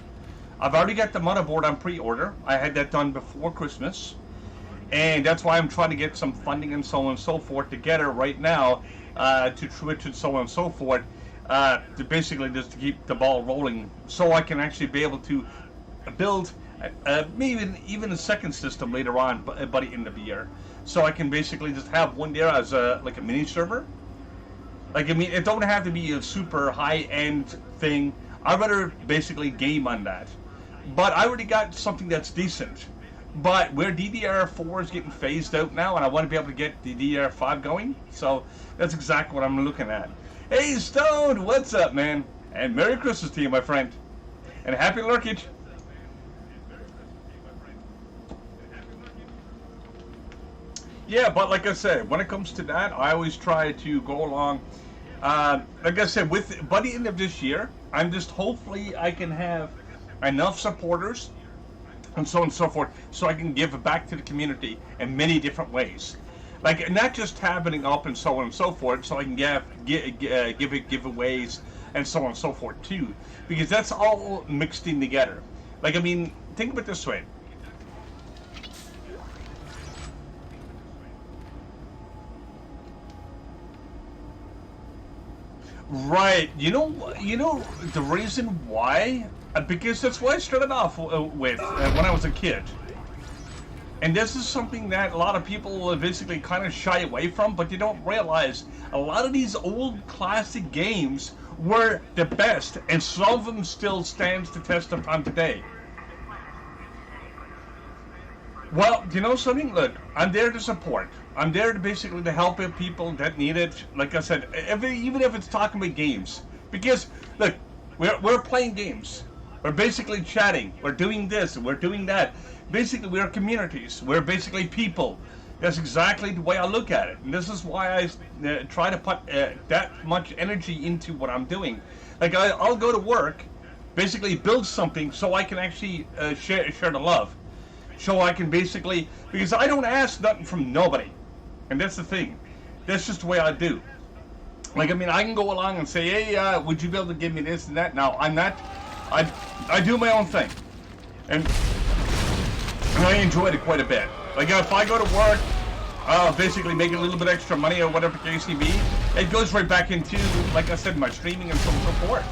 Speaker 1: I've already got the motherboard on pre-order. I had that done before Christmas. And that's why I'm trying to get some funding and so on and so forth together right now to Twitch and so on and so forth to basically just to keep the ball rolling, so I can actually be able to build maybe even a second system later on by the end of the year. So I can basically just have one there as like a mini server. Like, I mean, it don't have to be a super high-end thing. I'd rather basically game on that. But I already got something that's decent. But where DDR4 is getting phased out now, and I want to be able to get the DDR5 going, so that's exactly what I'm looking at. Hey, Stone, what's up, man? And Merry Christmas to you, my friend. And Happy Lurkage. Yeah, but like I said, when it comes to that, I always try to go along. Like I said, by the end of this year, I'm just hopefully I can have enough supporters and so on and so forth, so I can give back to the community in many different ways. Like, not just tabbing up and so on and so forth, so I can give giveaways and so on and so forth too, because that's all mixed in together. Like, I mean, think of it this way. Right, you know the reason why? Because that's what I started off with when I was a kid. And this is something that a lot of people basically kind of shy away from, but you don't realize a lot of these old classic games were the best, and some of them still stands the test of time today. Well, you know something? Look, I'm there to support. I'm there to basically to help people that need it. Like I said, even if it's talking about games, because look, we're playing games. We're basically chatting. We're doing this. We're doing that. Basically, we're communities. We're basically people. That's exactly the way I look at it, and this is why I try to put that much energy into what I'm doing. Like I'll go to work, basically build something so I can actually share the love. So I can basically, because I don't ask nothing from nobody. And that's the thing. That's just the way I do. Like, I mean, I can go along and say, hey, would you be able to give me this and that? No, I'm not. I do my own thing. And I enjoyed it quite a bit. Like, if I go to work, basically make a little bit extra money or whatever the case may be, it goes right back into, like I said, my streaming and so forth.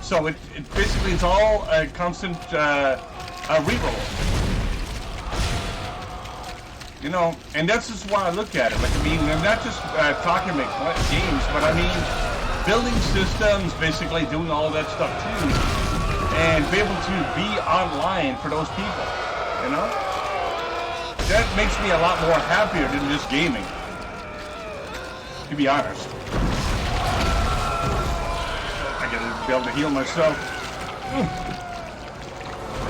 Speaker 1: So it basically is all a constant reroll. You know, and that's just why I look at it. Like, I mean, I'm not just talking about games, but I mean, building systems, basically doing all that stuff too, and be able to be online for those people, you know? That makes me a lot more happier than just gaming, to be honest. I gotta be able to heal myself.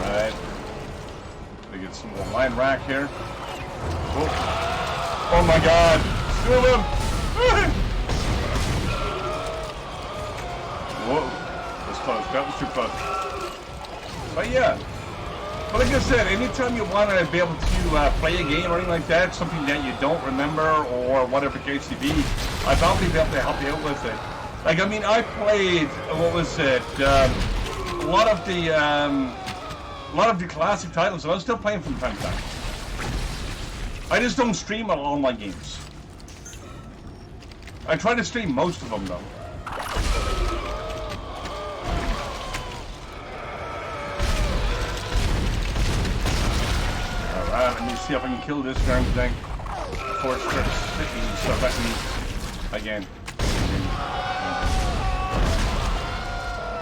Speaker 1: Right. Gonna get some more line rack here. Oh my god! Two of them! Whoa. That was close. That was too close. But yeah. But like I said, anytime you want to be able to play a game or anything like that, something that you don't remember or whatever case it be, I'd probably be able to help you out with it. Like, I mean, I played, what was it, a lot of the classic titles, and I was still playing from time to time. I just don't stream all my games. I try to stream most of them, though. Alright, let me see if I can kill this darn thing before it starts sticking stuff at me again.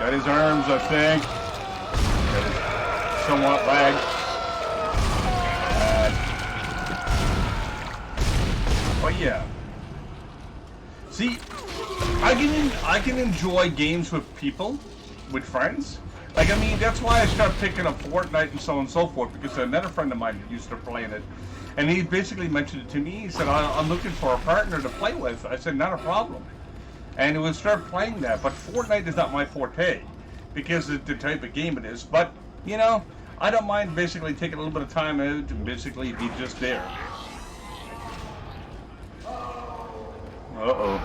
Speaker 1: Got his arms, I think. Got his somewhat lag. But yeah. See, I can enjoy games with people, with friends. Like, I mean, that's why I started picking up Fortnite and so on and so forth, because another friend of mine used to play in it. And he basically mentioned it to me. He said, I'm looking for a partner to play with. I said, not a problem. And we'll start playing that. But Fortnite is not my forte, because of the type of game it is. But, you know, I don't mind basically taking a little bit of time out and basically be just there. Uh-oh.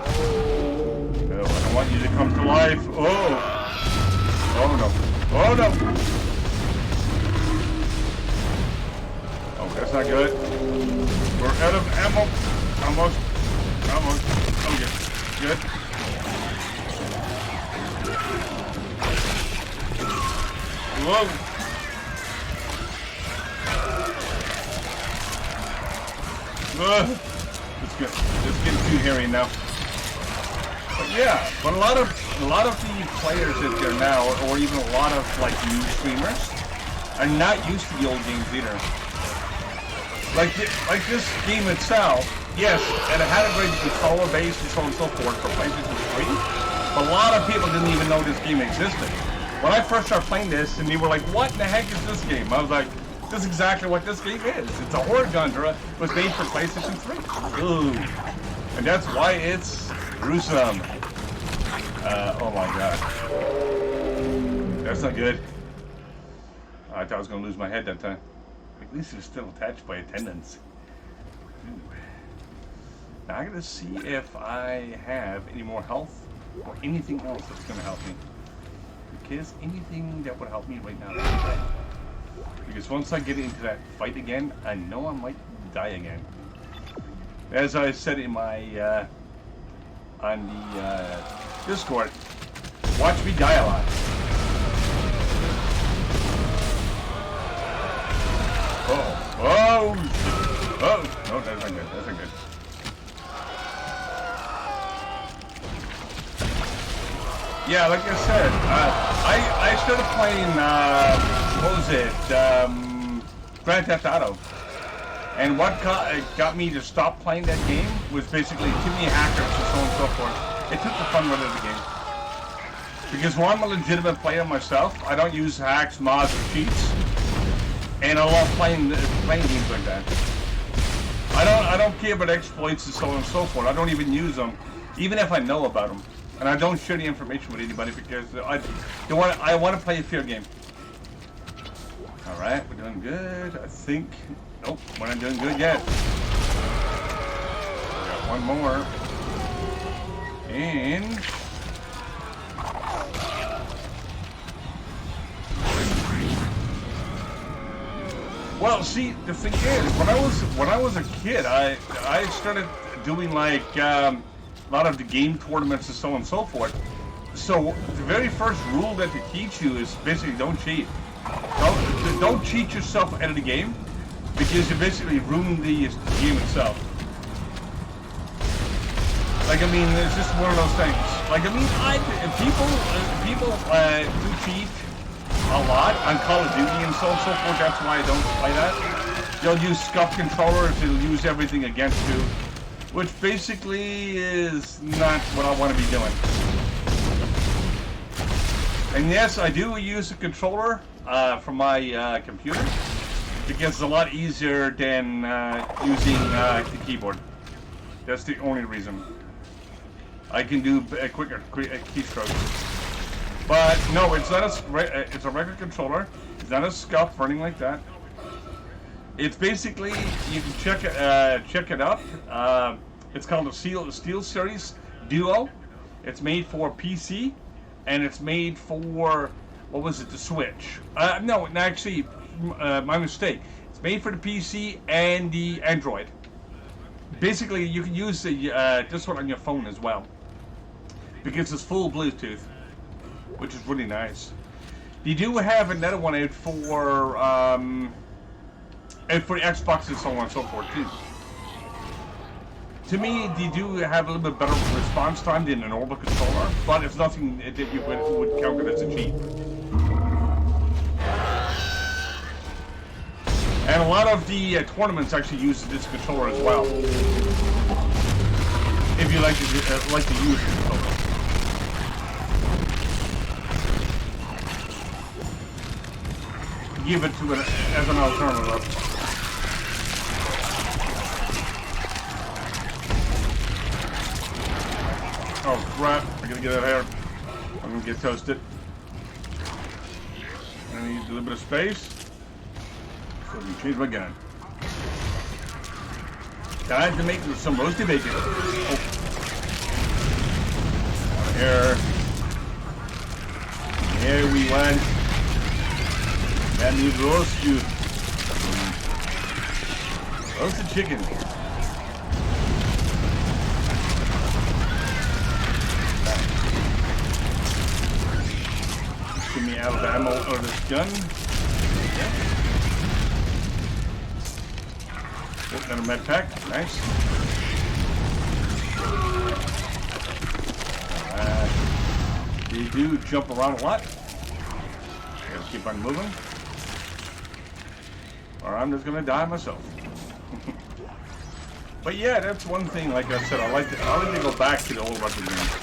Speaker 1: No, I don't want you to come to life. Oh. Oh, no. Oh, no. Oh, that's not good. We're out of ammo. Almost. Almost. Okay. Good. Whoa. It's getting too hairy now. But yeah, but a lot of the players out there now, or even a lot of like new streamers, are not used to the old games either. Like this game itself, yes, and it had a great controller base and so on and so forth for PlayStation 3. But a lot of people didn't even know this game existed. When I first started playing this, and they were like, "What in the heck is this game?" I was like, "This is exactly what this game is. It's a horror genre. It was made for PlayStation 3." Ooh. And that's why it's gruesome. Oh my god. That's not good. I thought I was going to lose my head that time. At least it's still attached by attendants. Ooh. Now I gotta see if I have any more health or anything else that's going to help me. Because anything that would help me right now is okay. Because once I get into that fight again, I know I might die again. As I said in my, on the Discord, watch me die a lot. Oh, no, that's not good, that's not good. Yeah, like I said, I started playing, what was it, Grand Theft Auto. And what got me to stop playing that game was basically too many hackers and so on and so forth. It took the fun out of the game. Because while I'm a legitimate player myself, I don't use hacks, mods, or cheats. And I love playing games like that. I don't care about exploits and so on and so forth. I don't even use them, even if I know about them. And I don't share the information with anybody because I want to play a fair game. All right, we're doing good. I think. Nope, we're not doing good yet. Got one more. And well, see, the thing is, when I was a kid, I started doing like a lot of the game tournaments and so on and so forth. So the very first rule that they teach you is basically don't cheat. Don't cheat yourself out of the game. Because you basically ruin the game itself. Like, I mean, it's just one of those things. Like, I mean, people do cheat a lot on Call of Duty and so on and so forth. That's why I don't play that. They'll use scuff controllers. They'll use everything against you, which basically is not what I want to be doing. And yes, I do use a controller for my computer because it's a lot easier than using the keyboard. That's the only reason. I can do quicker keystrokes. But no, it's not it's a regular controller. It's not a scuff or anything like that. It's basically, you can check it up. It's called the Steel Series Duo. It's made for PC, and it's made for, what was it, the Switch? No, actually, my mistake. It's made for the PC and the Android. Basically, you can use this one on your phone as well, because it's full Bluetooth, which is really nice. You do have another one out for Xbox and so on and so forth too. To me, they do have a little bit better response time than a normal controller, but it's nothing that you would count it as a cheat. And a lot of the tournaments actually use this controller as well. If you like to use the controller. Give it to it as an alternative. Oh crap, I gotta get out of here. I'm gonna get toasted. I need a little bit of space. So let me change my gun. Time to make some roasted bacon. Oh. Here. Here we went. Let me roast you. Roasted chicken. Give me out of ammo or this gun. Yeah. Oh, got a med pack. Nice. They do jump around a lot. Gotta keep on moving. Or I'm just gonna die myself. But yeah, that's one thing. Like I said, I like to go back to the old retro games.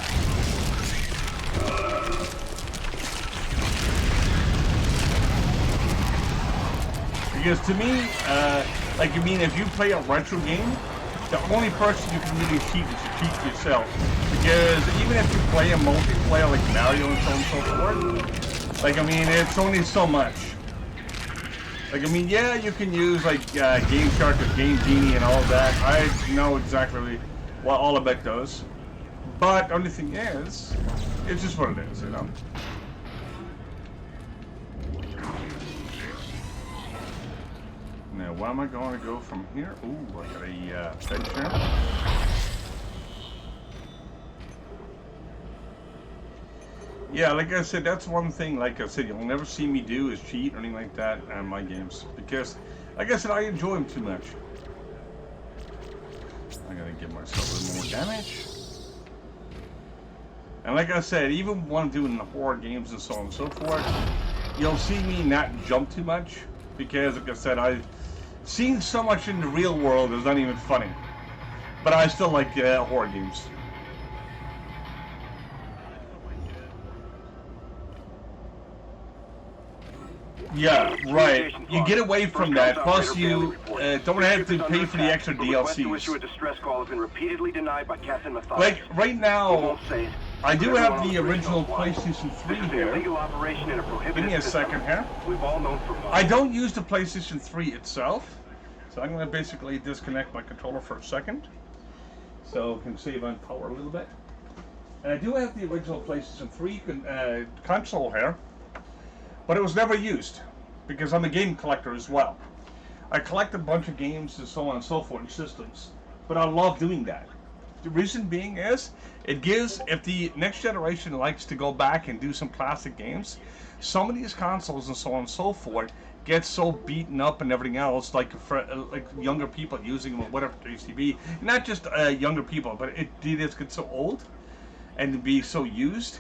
Speaker 1: Because to me, like, I mean, if you play a retro game, the only person you can really cheat is to cheat yourself. Because even if you play a multiplayer like Mario and so on and so forth, like, I mean, it's only so much. Like, I mean, yeah, you can use, like, Game Shark or Game Genie and all of that. I know exactly what all about those. But the only thing is, it's just what it is, you know? Now, where am I going to go from here? Ooh, I got a bench here. Yeah, like I said, that's one thing, like I said, you'll never see me do is cheat or anything like that on my games. Because, like I said, I enjoy them too much. I gotta give myself a little more damage. And like I said, even when I'm doing the horror games and so on and so forth, you'll see me not jump too much. Because, like I said, I've seen so much in the real world, it's not even funny. But I still like horror games. Yeah, right. You get away from that. Plus, you don't have to pay for the extra DLCs. Like, right now, I do have the original PlayStation 3 here. Give me a second here. I don't use the PlayStation 3 itself, so I'm going to basically disconnect my controller for a second, so I can save on power a little bit. And I do have the original PlayStation 3 console here, but it was never used, because I'm a game collector as well. I collect a bunch of games and so on and so forth and systems, but I love doing that. The reason being is, it gives, if the next generation likes to go back and do some classic games, some of these consoles and so on and so forth get so beaten up and everything else, like younger people using them or whatever it used to be. Not just younger people, but it just gets so old. and be so used.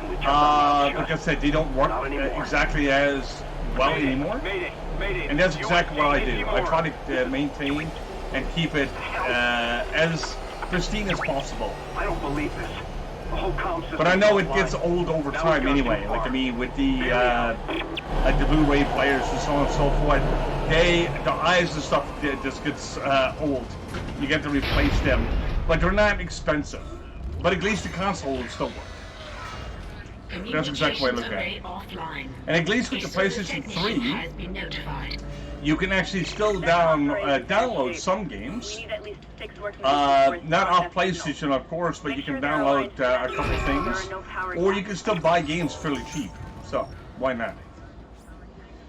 Speaker 3: We jumped on the
Speaker 1: Like I said, they don't work
Speaker 3: Not anymore.
Speaker 1: exactly as well anymore.
Speaker 3: Mayday.
Speaker 1: And that's exactly what I do. I
Speaker 3: USG
Speaker 1: try to maintain and keep it as pristine as possible.
Speaker 3: I don't believe this. The whole comm system.
Speaker 1: But I know it
Speaker 3: is
Speaker 1: gets
Speaker 3: offline.
Speaker 1: old over
Speaker 3: Now
Speaker 1: time
Speaker 3: we've gone
Speaker 1: anyway.
Speaker 3: too
Speaker 1: Like I
Speaker 3: far.
Speaker 1: mean, with the Blu-ray players and so on and so forth, the eyes and stuff just gets old. You get to replace them, but they're not expensive. But at least the console will still work. That's exactly what I look at it.
Speaker 2: Offline.
Speaker 1: And at least with the
Speaker 2: A service
Speaker 1: PlayStation
Speaker 2: technician
Speaker 1: 3,
Speaker 2: has been notified.
Speaker 1: you can actually still download some games.
Speaker 4: We need at least 6 working
Speaker 1: Not off PlayStation, of course, but you can download a couple things, or you can still buy games fairly cheap. So why not?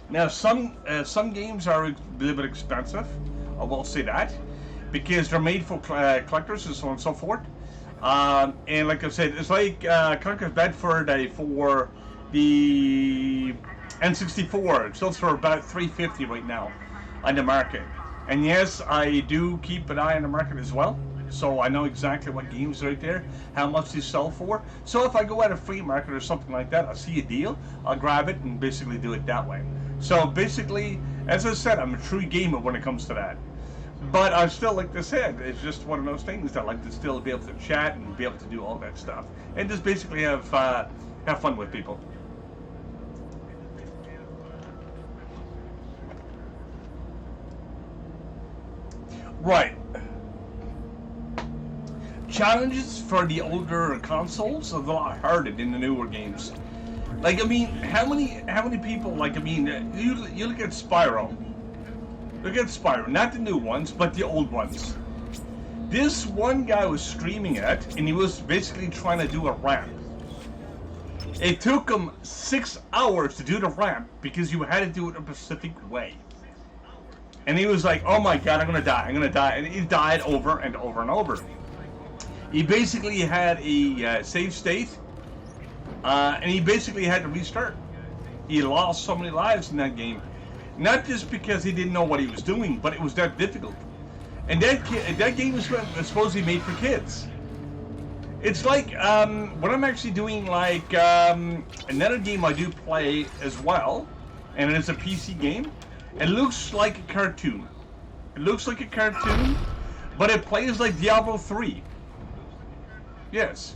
Speaker 1: Now some games are a little bit expensive. I will say that because they're made for collectors and so on and so forth. And like I said, it's like Conker's Bad Fur Day for the N64. It sells for about $350 right now on the market. And yes, I do keep an eye on the market as well, so I know exactly what games are right there, how much they sell for. So if I go at a free market or something like that, I see a deal, I'll grab it and basically do it that way. So basically, as I said, I'm a true gamer when it comes to that. But I still, like I said, it's just one of those things that I like to still be able to chat and be able to do all that stuff, and just basically have fun with people. Right. Challenges for the older consoles are a lot harder than the newer games. Like, I mean, how many people, like, I mean, you look at Spyro. Look at Spyro, not the new ones, but the old ones. This one guy was streaming it, and he was basically trying to do a ramp. It took him 6 hours to do the ramp because you had to do it a specific way. And he was like, oh my god, I'm gonna die. And he died over and over and over. He basically had a save state, and he basically had to restart. He lost so many lives in that game. Not just because he didn't know what he was doing, but it was that difficult. And that game was supposedly made for kids. It's like, what I'm actually doing, like, another game I do play as well, and it's a PC game. It looks like a cartoon. It looks like a cartoon, but it plays like Diablo 3. Yes.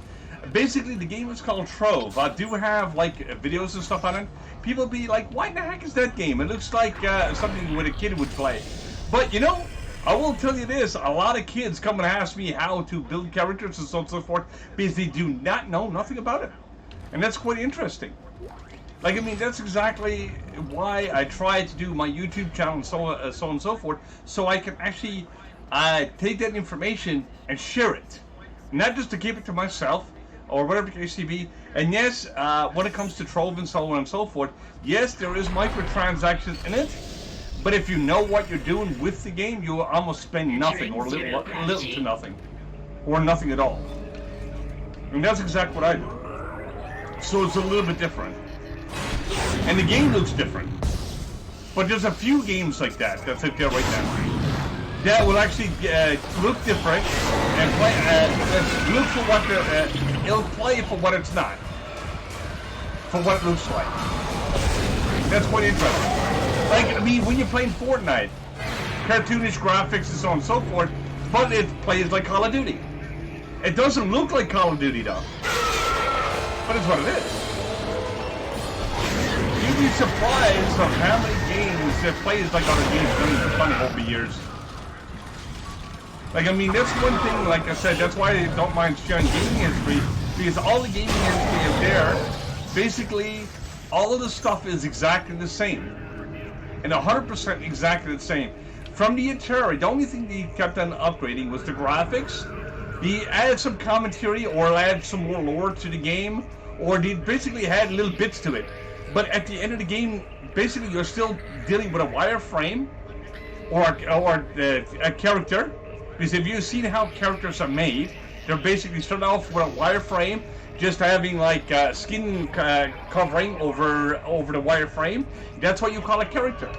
Speaker 1: Basically, the game is called Trove. I do have, like, videos and stuff on it. People be like, why the heck is that game? It looks like something that a kid would play. But, you know, I will tell you this. A lot of kids come and ask me how to build characters and so on and so forth because they do not know nothing about it. And that's quite interesting. Like, I mean, that's exactly why I try to do my YouTube channel and so on and so forth, so I can actually take that information and share it. Not just to keep it to myself, or whatever the case may be. And yes, when it comes to Trove and so on and so forth, yes, there is microtransactions in it, but if you know what you're doing with the game, you will almost spend nothing, or little to nothing, or nothing at all. And that's exactly what I do. So it's a little bit different. And the game looks different. But there's a few games like that that's out there right now that will actually look different and play. Look for what it'll play for what it's not, for what it looks like. That's quite interesting. Like, I mean, when you're playing Fortnite, cartoonish graphics and so on and so forth, but it plays like Call of Duty. It doesn't look like Call of Duty though, but it's what it is. You'd be surprised of how many games that plays like other games done funny over the years. Like, I mean, that's one thing, like I said, that's why I don't mind sharing gaming history, because all the gaming history is there. Basically, all of the stuff is exactly the same. And 100% exactly the same. From the Atari, the only thing they kept on upgrading was the graphics. They added some commentary or added some more lore to the game, or they basically had little bits to it. But at the end of the game, basically you're still dealing with a wireframe or a character. Because if you've seen how characters are made, they're basically starting off with a wireframe, just having like skin covering over the wireframe. That's what you call a character.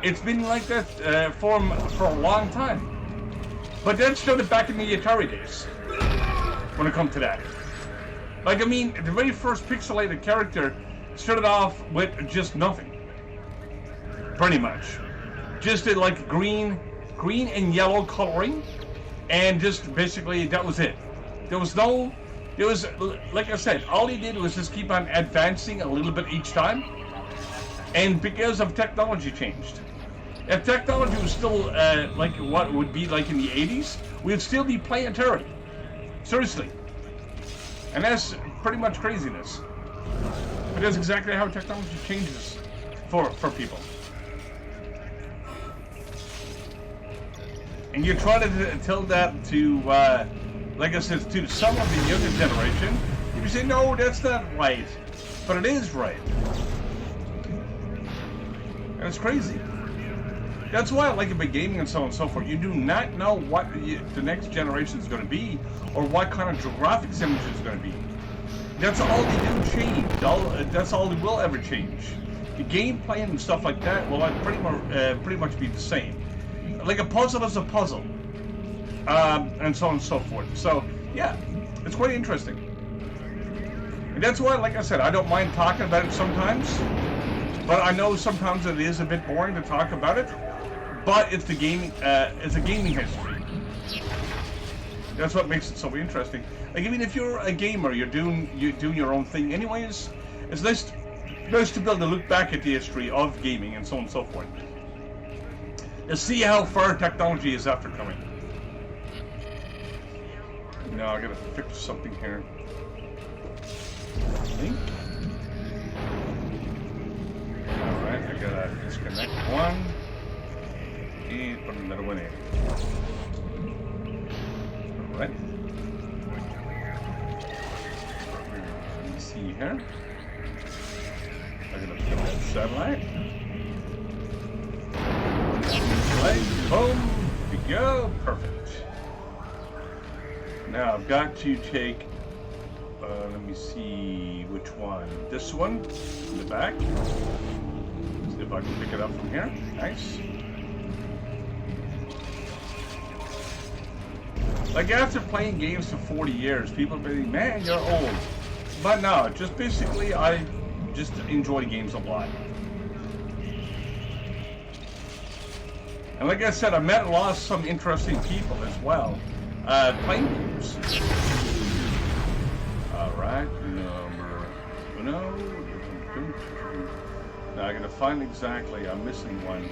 Speaker 1: It's been like that for a long time. But that started back in the Atari days when it comes to that. Like, I mean, the very first pixelated character started off with just nothing. Pretty much. Just like green and yellow coloring, and just basically that was it. There was no, it was, like I said, all he did was just keep on advancing a little bit each time, and because of technology changed. If technology was still like what would be like in the 80s, we'd still be playing Atari. Seriously. And that's pretty much craziness. But that's exactly how technology changes for people. And you try to tell that to, like I said, to some of the younger generation, you say, no, that's not right. But it is right. And it's crazy. That's why I like about gaming and so on and so forth. You do not know what the next generation is going to be, or what kind of graphics image is going to be. That's all they do change. That's all they will ever change. The gameplay and stuff like that will pretty much be the same. Like a puzzle is a puzzle, and so on and so forth. So yeah, it's quite interesting. And that's why, like I said, I don't mind talking about it sometimes. But I know sometimes it is a bit boring to talk about it. But it's the gaming. It's a gaming history. That's what makes it so interesting. Like, I mean, if you're a gamer, you're doing your own thing. Anyways, it's nice to be able to look back at the history of gaming and so on and so forth. To see how far technology is after coming. Now I gotta fix something here. I think. Alright, I gotta disconnect one. And put another one in. Alright. Let me see here. I'm gonna put that satellite. Boom! There we go. Perfect. Now I've got to take. Let me see which one. This one in the back. See if I can pick it up from here. Nice. Like, after playing games for 40 years, people be like, man, you're old. But no, just basically, I just enjoy games a lot. And like I said, I met and lost some interesting people as well, playing games. Alright, number uno. Now I gotta find exactly, I'm missing one.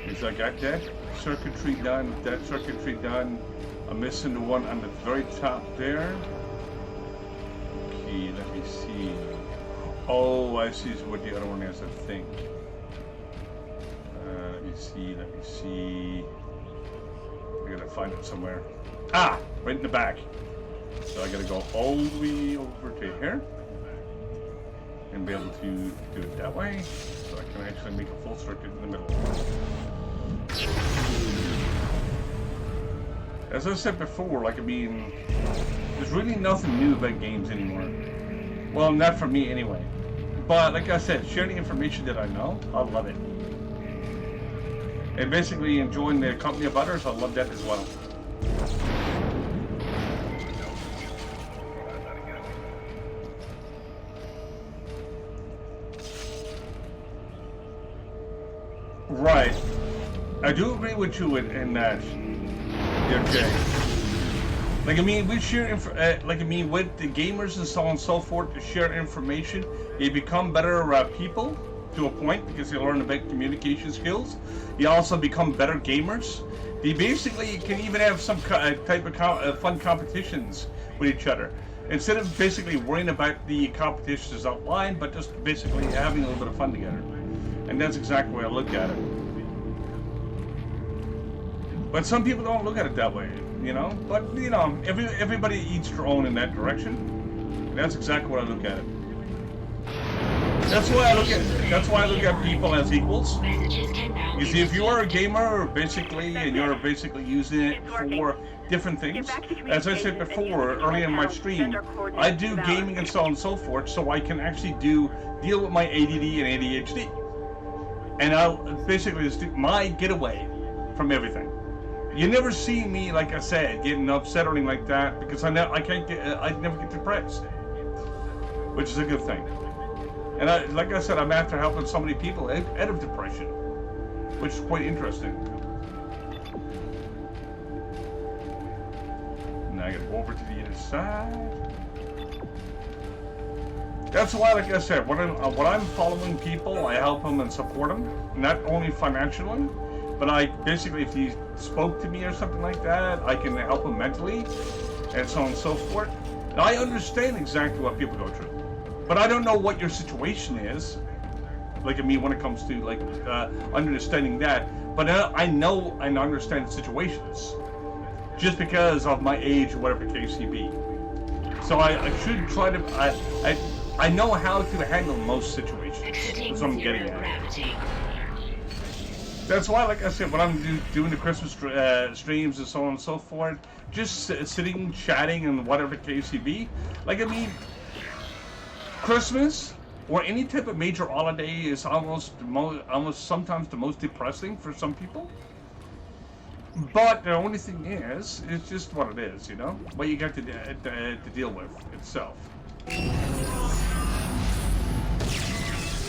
Speaker 1: Because I got that circuitry done, that circuitry done. I'm missing the one on the very top there. Okay, let me see. Oh, I see what the other one is, I think. Let me see. I gotta find it somewhere. Ah! Right in the back. So I gotta go all the way over to here. And be able to do it that way. So I can actually make a full circuit in the middle. As I said before, like, I mean, there's really nothing new about games anymore. Well, not for me anyway. But like I said, sharing the information that I know, I love it. And basically enjoying the company of others, I love that as well. Right. I do agree with you in that, Jay. Like, I mean, we share, like, I mean, with the gamers and so on and so forth, to share information, they become better people to a point because they learn about communication skills. They also become better gamers. They basically can even have some type of fun competitions with each other. Instead of basically worrying about the competitions outlined, but just basically having a little bit of fun together. And that's exactly the way I look at it. But some people don't look at it that way, you know? But, you know, everybody eats their own in that direction. And that's exactly what I look at it. That's why I look at people as equals. You see, if you are a gamer, basically, and you're basically using it for different things, as I said before, early in my stream, I do gaming and so on and so forth, so I can actually deal with my ADD and ADHD. And I'll basically just do my getaway from everything. You never see me, like I said, getting upset or anything like that because I never get depressed, which is a good thing. And like I said, I'm after helping so many people out of depression, which is quite interesting. Now I gotta go over to the other side. That's why, like I said, when I'm following people, I help them and support them, not only financially, but I basically, if he spoke to me or something like that, I can help him mentally, and so on and so forth. And I understand exactly what people go through, but I don't know what your situation is. Like I mean, when it comes to like understanding that, but I know and understand situations, just because of my age or whatever the case may be. So I should try to I know how to handle most situations. That's what I'm getting at. That's why, like I said, when I'm doing the Christmas streams and so on and so forth, just sitting, chatting, and whatever the case may be. Like, I mean, Christmas or any type of major holiday is almost sometimes the most depressing for some people. But the only thing is, it's just what it is, you know? What you got to deal with itself.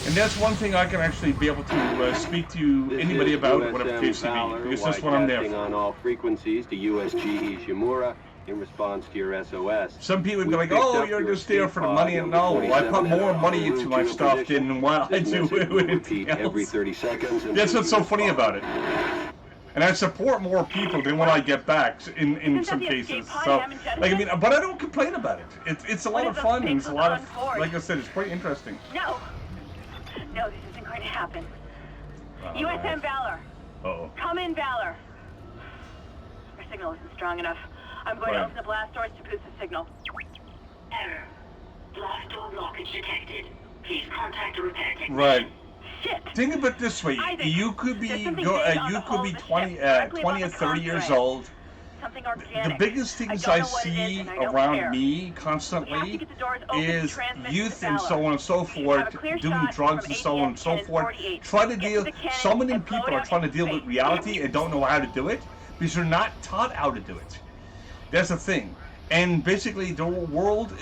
Speaker 1: And that's one thing I can actually be able to speak to anybody about, whatever case it be, because that's what I'm there for.
Speaker 5: On all frequencies to USG Ishimura in response to your SOS.
Speaker 1: Some people would be like, oh, you're just there for the money, and no, I put more money into my stuff than what I do with anything else.
Speaker 5: Every 30 seconds.
Speaker 1: That's what's so funny about it. And I support more people than when I get back in some cases. So, like, I mean, but I don't complain about it. It's a lot of fun, and it's a lot of, like I said, it's quite interesting.
Speaker 6: No, this isn't going to happen. USM Valor.
Speaker 1: Uh-oh.
Speaker 6: Come in, Valor. Our signal isn't strong enough. I'm going to open the blast doors to boost the signal.
Speaker 2: Error. Blast door blockage detected. Please contact a repair technician.
Speaker 1: Right.
Speaker 6: Shit.
Speaker 1: Think of it this way: you could be 20 or 30 years old.
Speaker 6: Something organic.
Speaker 1: The biggest things I see around me constantly is youth and so on and so forth, doing drugs and so on and so forth. Trying to deal. So many people are trying to deal with reality and don't know how to do it because they're not taught how to do it. That's the thing. And basically, the world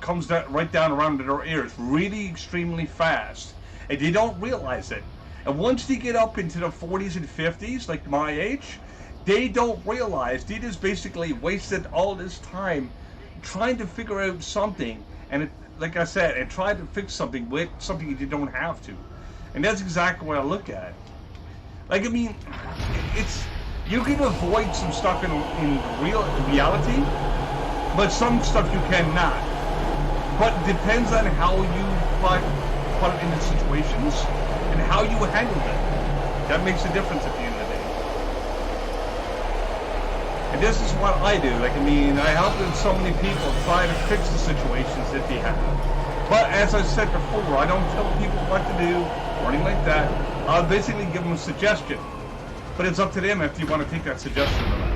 Speaker 1: comes right down around their ears, really extremely fast, and they don't realize it. And once they get up into the 40s and 50s, like my age, they don't realize they just basically wasted all this time trying to figure out something, and like I said, and try to fix something with something you don't have to. And that's exactly what I look at. Like, I mean, you can avoid some stuff in reality, but some stuff you cannot. But it depends on how you put it into situations and how you handle them. That makes a difference at the end of the day. And this is what I do. Like, I mean, I help so many people try to fix the situations that they have. But as I said before, I don't tell people what to do or anything like that. I'll basically give them a suggestion. But it's up to them if you want to take that suggestion or not.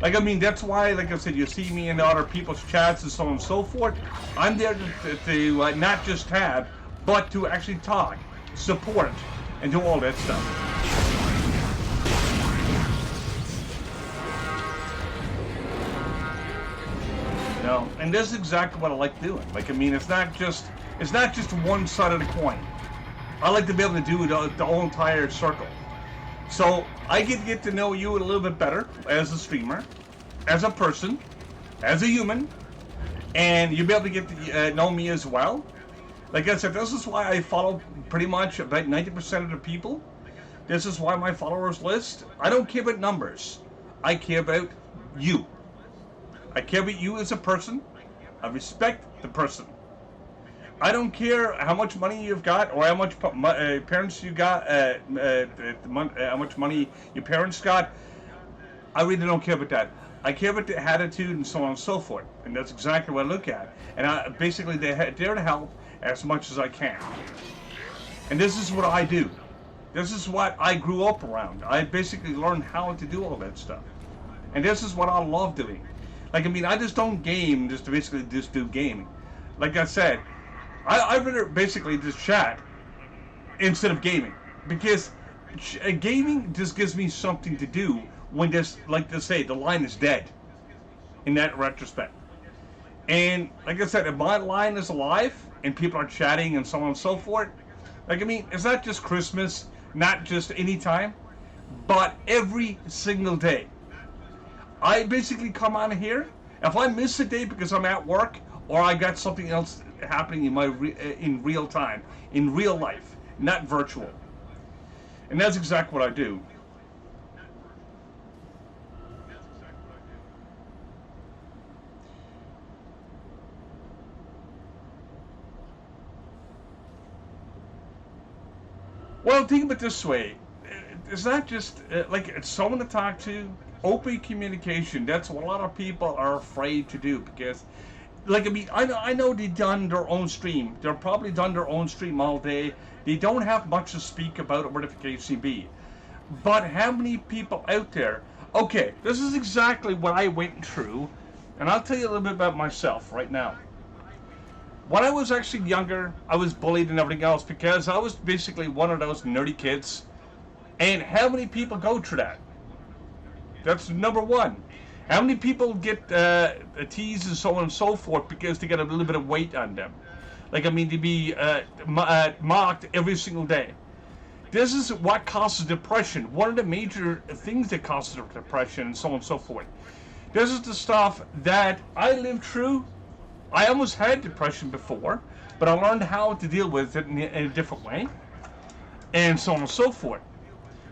Speaker 1: Like, I mean, that's why, like I said, you see me in other people's chats and so on and so forth. I'm there to not just have, but to actually talk, support, and do all that stuff. You know, and this is exactly what I like doing. Like, I mean, it's not just one side of the coin. I like to be able to do the whole entire circle. So I get to know you a little bit better as a streamer, as a person, as a human, and you'll be able to get to know me as well. Like I said, this is why I follow pretty much about 90% of the people. This is why my followers list. I don't care about numbers. I care about you. I care about you as a person. I respect the person. I don't care how much money you've got or how much parents you got, how much money your parents got. I really don't care about that. I care about the attitude and so on and so forth. And that's exactly what I look at. And I basically they're there to help as much as I can. And this is what I do. This is what I grew up around. I basically learned how to do all that stuff. And this is what I love doing. Like, I mean, I just don't game just to basically just do gaming. Like I said, I'd rather basically just chat instead of gaming, because gaming just gives me something to do when this, like they say, the line is dead in that retrospect. And like I said, if my line is alive and people are chatting and so on and so forth, like, I mean, it's not just Christmas, not just any time, but every single day. I basically come on here. If I miss a day because I'm at work or I got something else happening in my in real time, in real life, not virtual. And that's exactly what I do. Well, think of it this way. It's not just like it's someone to talk to. Open communication. That's what a lot of people are afraid to do because, like, I mean, I know they've done their own stream. They're probably done their own stream all day. They don't have much to speak about or whatever the case may be. But how many people out there? Okay, this is exactly what I went through, and I'll tell you a little bit about myself right now. When I was actually younger, I was bullied and everything else because I was basically one of those nerdy kids. And how many people go through that? That's number one. How many people get teased and so on and so forth because they get a little bit of weight on them? Like, I mean, to be mocked every single day. This is what causes depression. One of the major things that causes depression and so on and so forth. This is the stuff that I lived through. I almost had depression before, but I learned how to deal with it in a different way, and so on and so forth.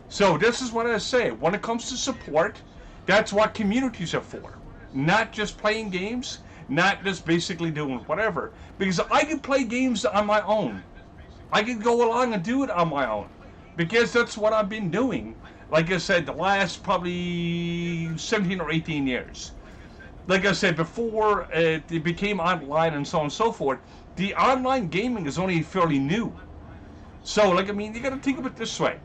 Speaker 1: So this is what I say. When it comes to support, that's what communities are for. Not just playing games, not just basically doing whatever. Because I can play games on my own. I can go along and do it on my own. Because that's what I've been doing. Like I said, the last probably 17 or 18 years. Like I said, before it became online and so on and so forth, the online gaming is only fairly new. So, like, I mean, you got to think of it this way.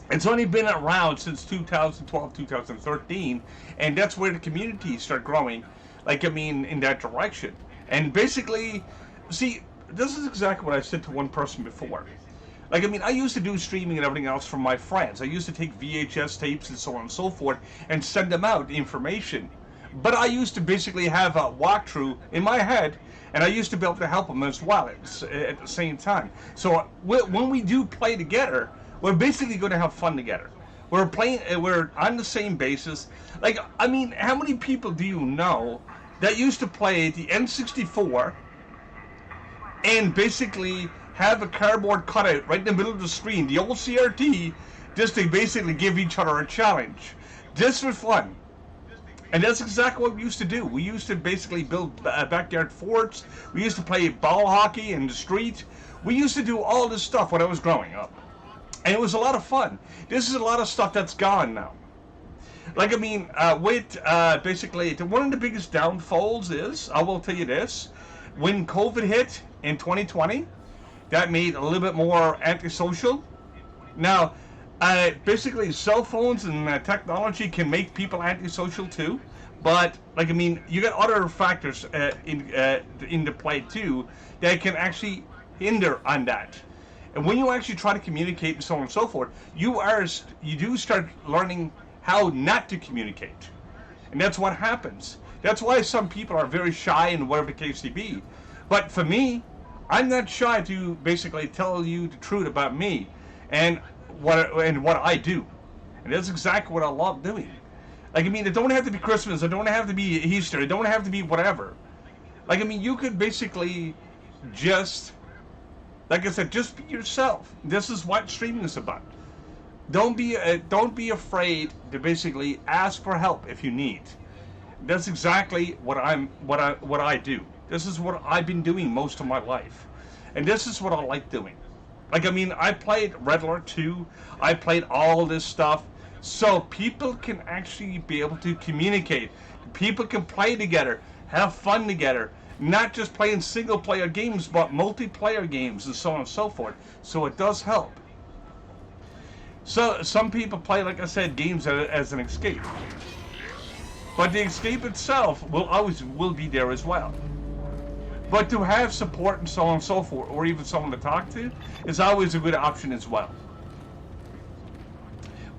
Speaker 1: It's only been around since 2012, 2013, and that's where the communities start growing, like, I mean, in that direction. And basically, see, this is exactly what I said to one person before. Like, I mean, I used to do streaming and everything else from my friends. I used to take VHS tapes and so on and so forth and send them out information. But I used to basically have a walkthrough in my head, and I used to be able to help them as well at the same time. So when we do play together, we're basically going to have fun together. We're playing, we're on the same basis. Like, I mean, how many people do you know that used to play the N64 and basically have a cardboard cutout right in the middle of the screen, the old CRT, just to basically give each other a challenge, just for fun? And that's exactly what we used to do. We used to basically build backyard forts. We used to play ball hockey in the street. We used to do all this stuff when I was growing up. And it was a lot of fun. This is a lot of stuff that's gone now. Like, I mean, basically, one of the biggest downfalls is, I will tell you this, when COVID hit in 2020, that made a little bit more antisocial. Now, basically, cell phones and technology can make people antisocial too. But, like, I mean, you got other factors into play too that can actually hinder on that. And when you actually try to communicate and so on and so forth, you do start learning how not to communicate. And that's what happens. That's why some people are very shy and whatever the case may be. But for me, I'm not shy to basically tell you the truth about me and what I do. And that's exactly what I love doing. Like, I mean, it don't have to be Christmas, it don't have to be Easter, it don't have to be whatever. Like, I mean, you could basically just, like I said, just be yourself. This is what streaming is about. Don't be afraid to basically ask for help if you need. That's exactly what I do. This is what I've been doing most of my life, and this is what I like doing. Like, I mean, I played Red Alert 2. I played all this stuff, so people can actually be able to communicate. People can play together, have fun together. Not just playing single-player games, but multiplayer games and so on and so forth. So it does help. So some people play, like I said, games as an escape. But the escape itself will be there as well. But to have support and so on and so forth, or even someone to talk to, is always a good option as well.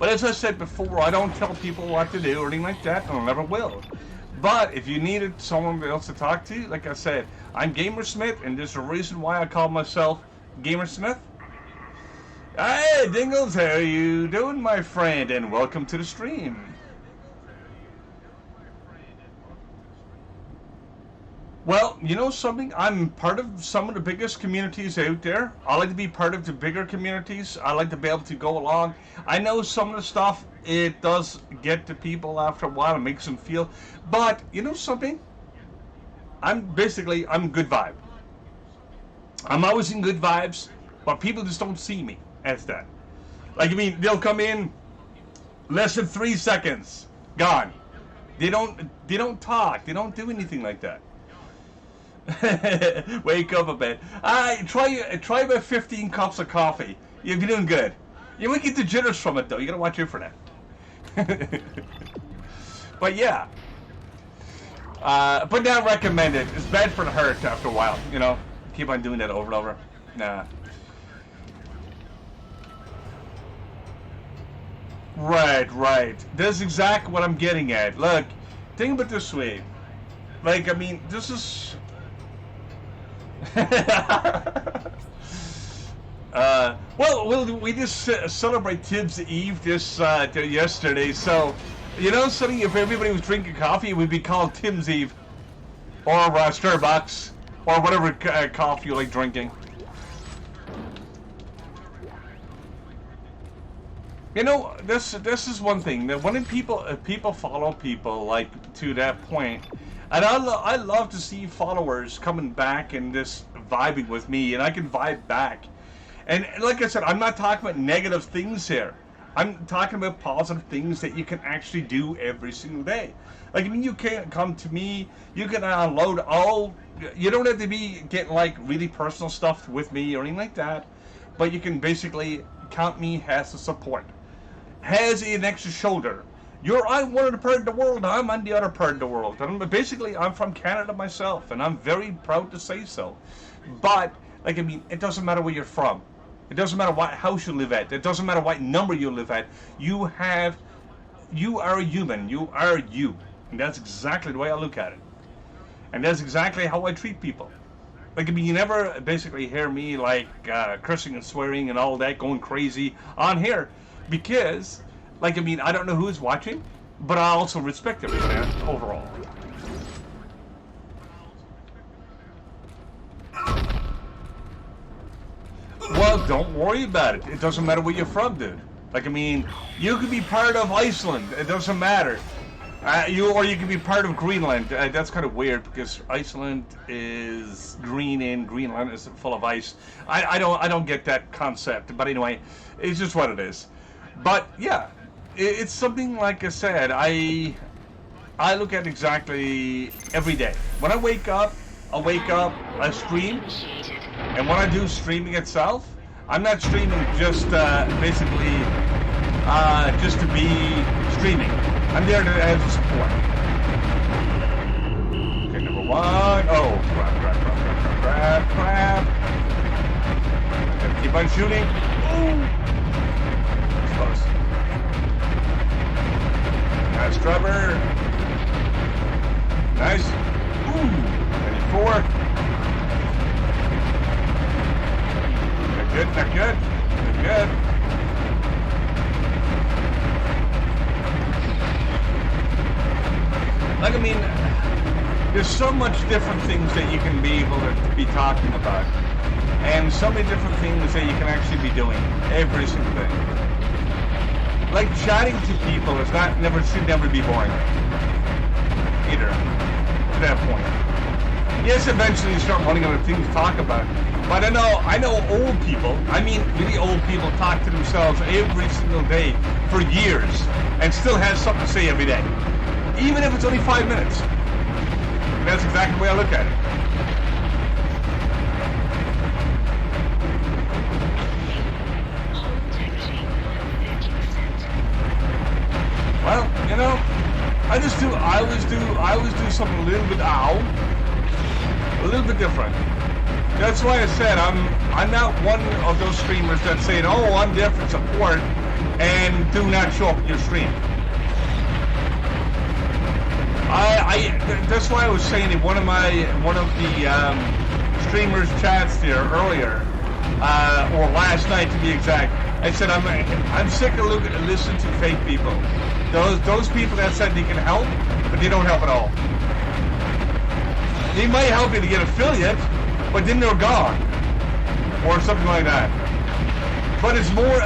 Speaker 1: But as I said before, I don't tell people what to do or anything like that, and I never will. But if you needed someone else to talk to, like I said, I'm Gamersmith, and there's a reason why I call myself Gamersmith. Hey, Dingles, how are you doing, my friend? And welcome to the stream. Well, you know something? I'm part of some of the biggest communities out there. I like to be part of the bigger communities. I like to be able to go along. I know some of the stuff, it does get to people after a while and makes them feel. But, you know something? I'm good vibe. I'm always in good vibes, but people just don't see me as that. Like, I mean, they'll come in, less than 3 seconds, gone. They don't talk. They don't do anything like that. Wake up a bit. Try about 15 cups of coffee. You'll be doing good. You might get the jitters from it though. You gotta watch out for that. But yeah. But not recommended. It's bad for the heart after a while. You know, keep on doing that over and over. Nah. Right. That's exactly what I'm getting at. Look, think about it this way. Like, I mean, this is. Well, we just celebrate Tibbs Eve yesterday. So, you know, something. If everybody was drinking coffee, it would be called Tim's Eve, or Starbucks, or whatever coffee you like drinking. You know, this is one thing that when people follow people like to that point. And I love to see followers coming back and just vibing with me, and I can vibe back. And like I said, I'm not talking about negative things here. I'm talking about positive things that you can actually do every single day. Like, I mean, you can come to me, you can unload all, you don't have to be getting like really personal stuff with me or anything like that, but you can basically count me as a support. Has an extra shoulder. You're on one part of the world, I'm on the other part of the world. And I'm from Canada myself, and I'm very proud to say so. But, like, I mean, it doesn't matter where you're from. It doesn't matter what house you live at. It doesn't matter what number you live at. You are a human. You are you. And that's exactly the way I look at it. And that's exactly how I treat people. Like, I mean, you never basically hear me, like, cursing and swearing and all that, going crazy on here. Because... like, I mean, I don't know who's watching, but I also respect everybody overall. Well, don't worry about it. It doesn't matter where you're from, dude. Like, I mean, you could be part of Iceland. It doesn't matter. Or you could be part of Greenland. That's kind of weird because Iceland is green and Greenland is full of ice. I don't get that concept. But anyway, it's just what it is. But yeah. It's something, like I said, I look at exactly every day. When I wake up, I stream, and when I do streaming itself, I'm not streaming just basically just to be streaming. I'm there to have support. Okay, number one. Oh, crap. Gotta keep on shooting. Ooh. That's close. Nice, Trevor. Nice. Ooh. 94. Not good. Like, I mean, there's so much different things that you can be able to be talking about. And so many different things that you can actually be doing every single day. Like, chatting to people should never be boring. Either. To that point. Yes, eventually you start running out of things to talk about. But I know old people, I mean really old people, talk to themselves every single day for years and still has something to say every day. Even if it's only 5 minutes. And that's exactly the way I look at it. Well, you know, I always do something a little bit different. That's why I said I'm not one of those streamers that say, oh, I'm there for support. and do not show up in your stream. That's why I was saying in one of the streamers' chats there earlier, or last night to be exact. I said I'm sick of listening to fake people. Those people that said they can help, but they don't help at all. They might help you to get affiliate, but then they're gone, or something like that. But it's more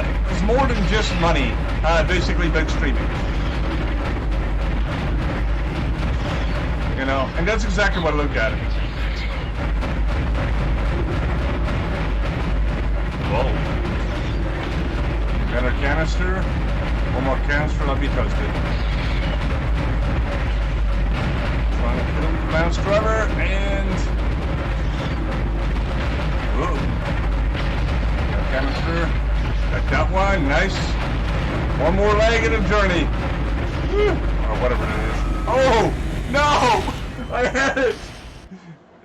Speaker 1: than just money, basically, about streaming. You know, and that's exactly what I look at it. Whoa. Got our canister. One more canister, I'll be toasted. Trying to put him with the mouse driver, and... Whoa. Got canister. Got that one, nice. One more leg in the journey. Or whatever it is. Oh! No! I had it!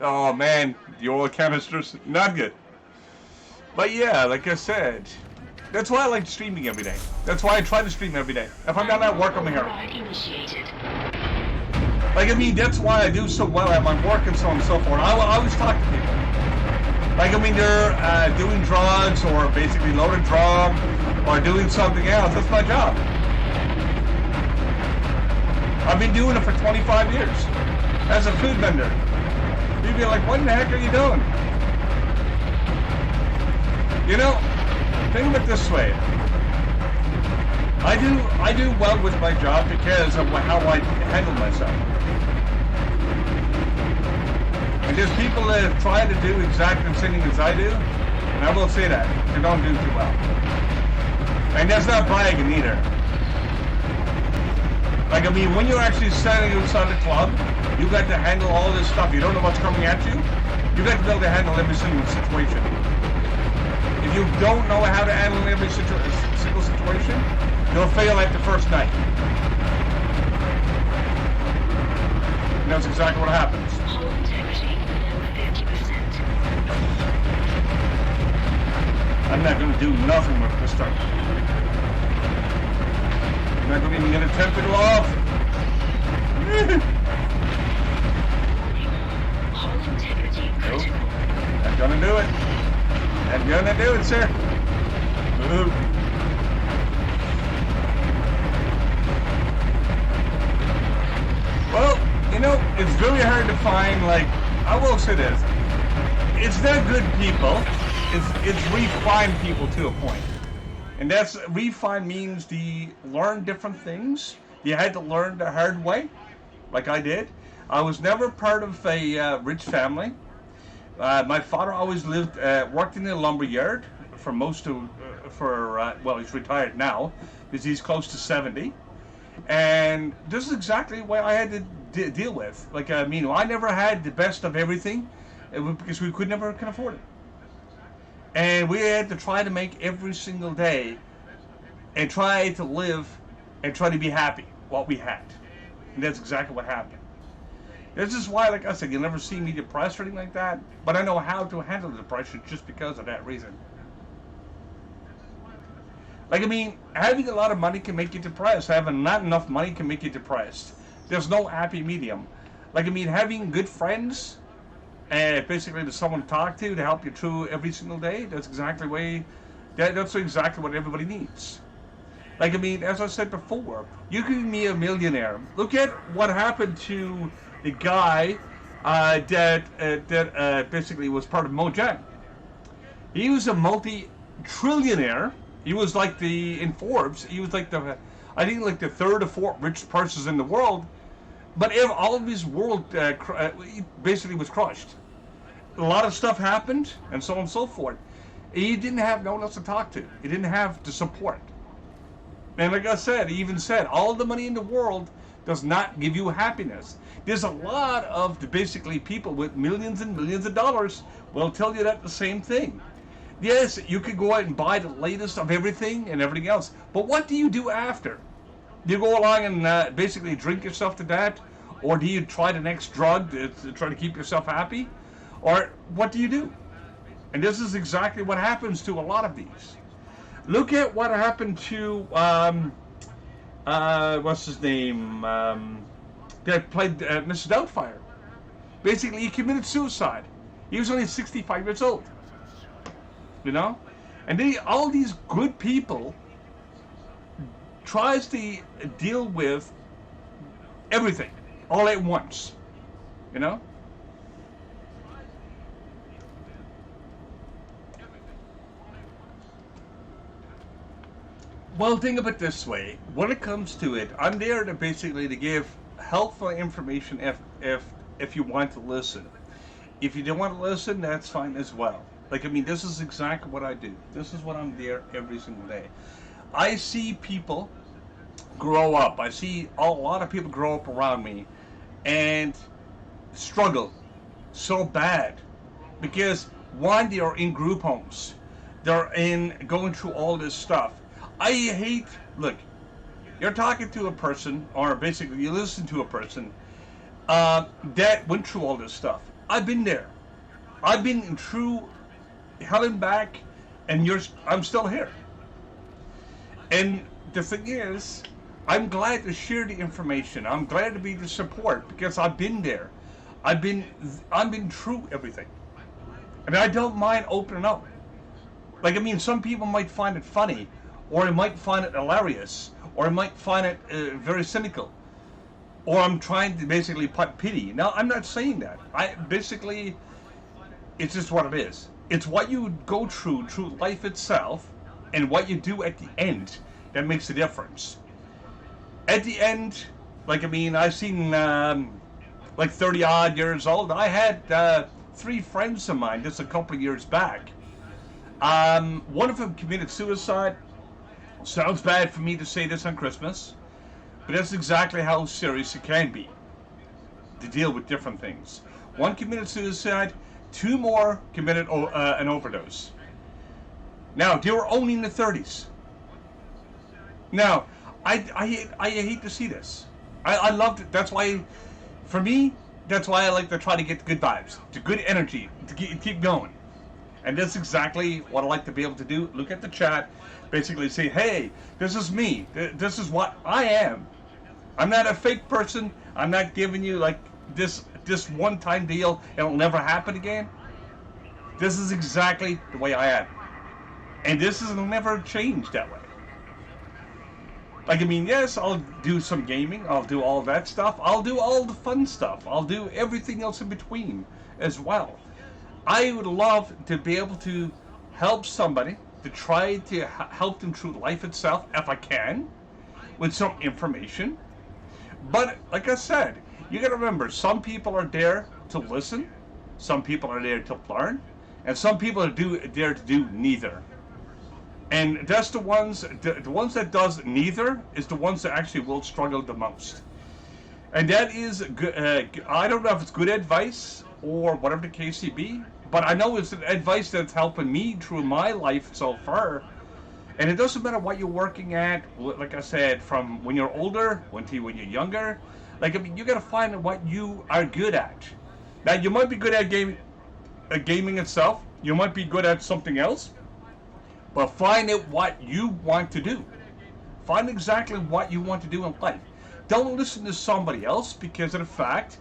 Speaker 1: Oh man, the oil canisters, not good. But yeah, like I said, that's why I like streaming every day. That's why I try to stream every day. If I'm not at work, I'm here. Like, I mean, that's why I do so well at my work and so on and so forth. I always talk to people. Like, I mean, they're doing drugs or basically loaded drug or doing something else. That's my job. I've been doing it for 25 years as a food vendor. You'd be like, what in the heck are you doing? You know, think of it this way. I do well with my job because of how I handle myself. And there's people that try to do exact the same thing as I do, and I will say that, they don't do too well. And that's not bragging either. Like, I mean, when you're actually standing outside the club, you got to handle all this stuff. You don't know what's coming at you. You got to be able to handle every single situation. If you don't know how to handle every single situation, you'll fail at the first night. And that's exactly what happens.
Speaker 2: Hull integrity below 50%.
Speaker 1: I'm not going to do nothing with this stuff. I'm not going to even get a temperature off.
Speaker 2: Hull integrity critical.
Speaker 1: Not going to do it. Not going to do it, sir. Ooh. Well, you know, it's very hard to find, like, I will say this. It's not good people. It's refined people to a point. And that's, refine means the learn different things. You had to learn the hard way, like I did. I was never part of a rich family. My father always worked in the lumber yard for most of, well, he's retired now, because he's close to 70. And this is exactly what I had to deal with. Like, I mean, I never had the best of everything, because we could never can afford it. And we had to try to make every single day and try to live and try to be happy what we had. And that's exactly what happened. This is why, like I said, you'll never see me depressed or anything like that, but I know how to handle depression just because of that reason. Like, I mean, having a lot of money can make you depressed. Having not enough money can make you depressed. There's no happy medium. Like, I mean, having good friends, basically to someone to talk to help you through every single day, that's exactly that's exactly what everybody needs. Like, I mean, as I said before, you can be a millionaire. Look at what happened to the guy that basically was part of Mojang. He was a multi-trillionaire. He was like in Forbes, he was like I think like the third or fourth richest person in the world. But all of his world basically was crushed. A lot of stuff happened, and so on and so forth. He didn't have no one else to talk to. He didn't have the support. And like I said, he even said, all the money in the world does not give you happiness. There's a lot of basically people with millions and millions of dollars will tell you that the same thing. Yes, you could go out and buy the latest of everything and everything else, but what do you do after? Do you go along and basically drink yourself to death? Or do you try the next drug to try to keep yourself happy? Or what do you do? And this is exactly what happens to a lot of these. Look at what happened to what's his name? That played Mr. Doubtfire. Basically, he committed suicide. He was only 65 years old. You know, and all these good people tries to deal with everything all at once. You know. Well, think of it this way. When it comes to it, I'm there to basically to give helpful information if you want to listen. If you don't want to listen, that's fine as well. Like, I mean, this is exactly what I do. This is what I'm there every single day. I see people grow up. I see a lot of people grow up around me and struggle so bad because, one, they are in group homes. They're going through all this stuff. I hate, look, you're talking to a person, or basically you listen to a person that went through all this stuff. I've been there. I've been through hell and back, and I'm still here. And the thing is, I'm glad to share the information. I'm glad to be the support because I've been there. I've been through everything, and I don't mind opening up. Like, I mean, some people might find it funny, or they might find it hilarious, or they might find it very cynical, or I'm trying to basically put pity. Now, I'm not saying that. It's just what it is. It's what you go through life itself, and what you do at the end that makes the difference. At the end, like, I mean, I've seen, like 30 odd years old, I had 3 friends of mine just a couple of years back. One of them committed suicide. Sounds bad for me to say this on Christmas, but that's exactly how serious it can be to deal with different things. One committed suicide, 2 more committed an overdose. Now, they were only in the 30s. Now, I hate to see this. I loved it. That's why, for me, that's why I like to try to get the good vibes, the good energy, to keep going. And that's exactly what I like to be able to do. Look at the chat, basically say, hey, this is me. This is what I am. I'm not a fake person. I'm not giving you like this one-time deal. It'll never happen again. This is exactly the way I am. And this has never changed that way. Like, I mean, yes, I'll do some gaming. I'll do all that stuff. I'll do all the fun stuff. I'll do everything else in between as well. I would love to be able to help somebody, to try to help them through life itself, if I can, with some information. But, like I said, you gotta remember, some people are there to listen, some people are there to learn, and some people are there to do neither. And that's the ones that does neither is the ones that actually will struggle the most. And that is good. I don't know if it's good advice or whatever the case may be, but I know it's advice that's helping me through my life so far. And it doesn't matter what you're working at. Like I said, from when you're older, when you're younger. Like, I mean, you got to find what you are good at. Now, you might be good at gaming itself. You might be good at something else. But find out what you want to do. Find exactly what you want to do in life. Don't listen to somebody else because of the fact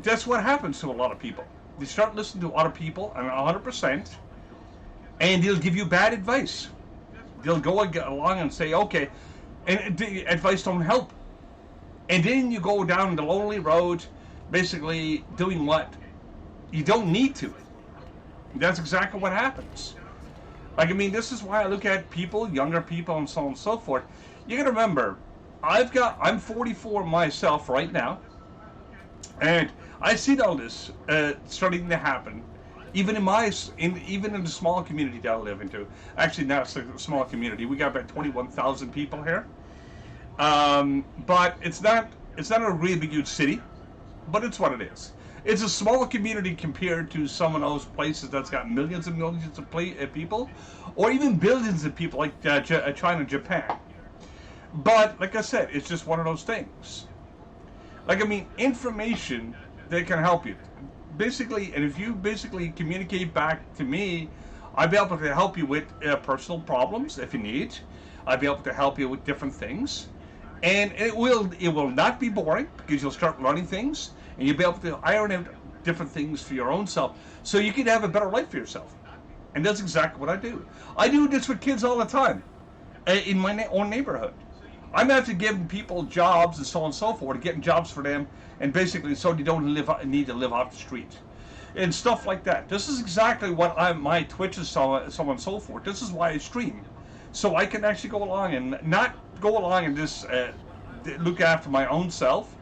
Speaker 1: that's what happens to a lot of people. They start listening to other people, and 100%, and they'll give you bad advice. They'll go along and say, okay, and the advice don't help. And then you go down the lonely road, basically doing what you don't need to. That's exactly what happens. Like, I mean, this is why I look at people, younger people, and so on and so forth. You gotta remember, I'm 44 myself right now, and I see all this starting to happen, even in the small community that I live into. Actually, not a small community. We got about 21,000 people here, but it's not a really big huge city, but it's what it is. It's a small community compared to some of those places that's got millions and millions of people, or even billions of people like China and Japan. But, like I said, it's just one of those things. Like, I mean, information that can help you. Basically, and if you basically communicate back to me, I'd be able to help you with personal problems if you need. I'd be able to help you with different things. And it will not be boring because you'll start learning things and you'll be able to iron out different things for your own self so you can have a better life for yourself. And that's exactly what I do. I do this with kids all the time in my own neighborhood. I'm after giving people jobs and so on and so forth, getting jobs for them, and basically so they don't need to live off the street and stuff like that. This is exactly what my Twitch is, so on and so forth. This is why I stream, so I can actually go along and not go along and just look after my own self,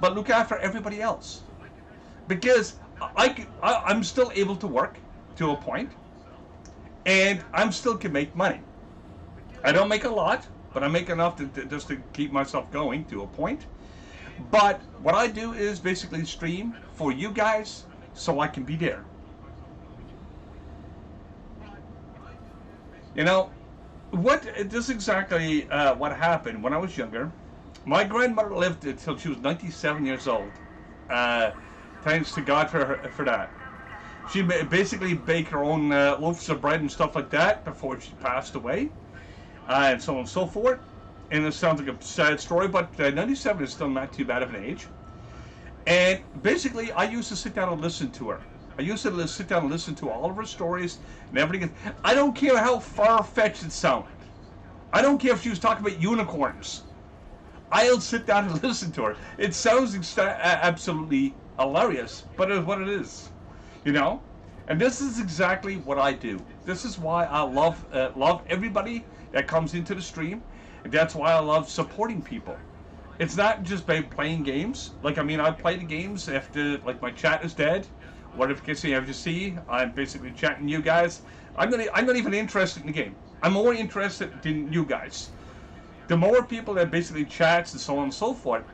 Speaker 1: but look after everybody else. Because I'm still able to work to a point, and I'm still can make money. I don't make a lot, but I make enough just to keep myself going to a point. But what I do is basically stream for you guys so I can be there. You know, this is exactly what happened when I was younger. My grandmother lived until she was 97 years old. Thanks to God for that. She basically baked her own loaves of bread and stuff like that before she passed away, and so on and so forth. And it sounds like a sad story, but 97 is still not too bad of an age. And basically, I used to sit down and listen to her. I used to sit down and listen to all of her stories and everything. I don't care how far-fetched it sounded. I don't care if she was talking about unicorns. I'll sit down and listen to her. It sounds absolutely hilarious, but it's what it is. You know, and this is exactly what I do. This is why I love everybody that comes into the stream, and that's why I love supporting people. It's not just by playing games. Like, I mean, I play the games after, like, my chat is dead. What if you have to see? I'm basically chatting you guys. I'm not even interested in the game. I'm more interested in you guys. The more people that basically chats and so on and so forth,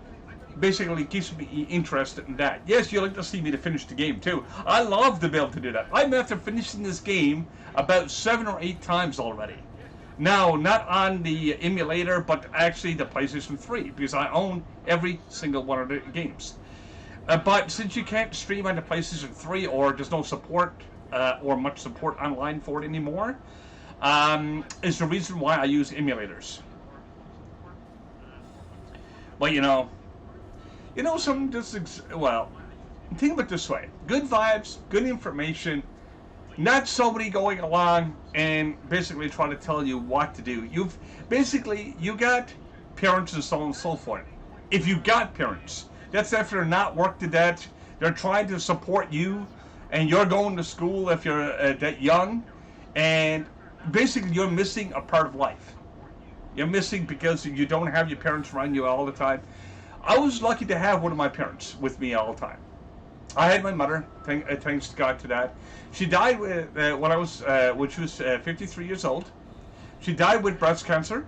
Speaker 1: basically keeps me interested in that. Yes, you like to see me to finish the game too. I love to be able to do that. I'm after finishing this game about 7 or 8 times already. Now, not on the emulator, but actually the PlayStation 3, because I own every single one of the games. But since you can't stream on the PlayStation 3, or there's no support or much support online for it anymore, is the reason why I use emulators. But you know, some well, think of it this way: good vibes, good information, not somebody going along and basically trying to tell you what to do. You got parents and so on and so forth. If you got parents, that's after they're not worked to death. They're trying to support you, and you're going to school if you're that young, and basically you're missing a part of life. You're missing because you don't have your parents around you all the time. I was lucky to have one of my parents with me all the time. I had my mother, thanks to God to that. She died when she was 53 years old. She died with breast cancer.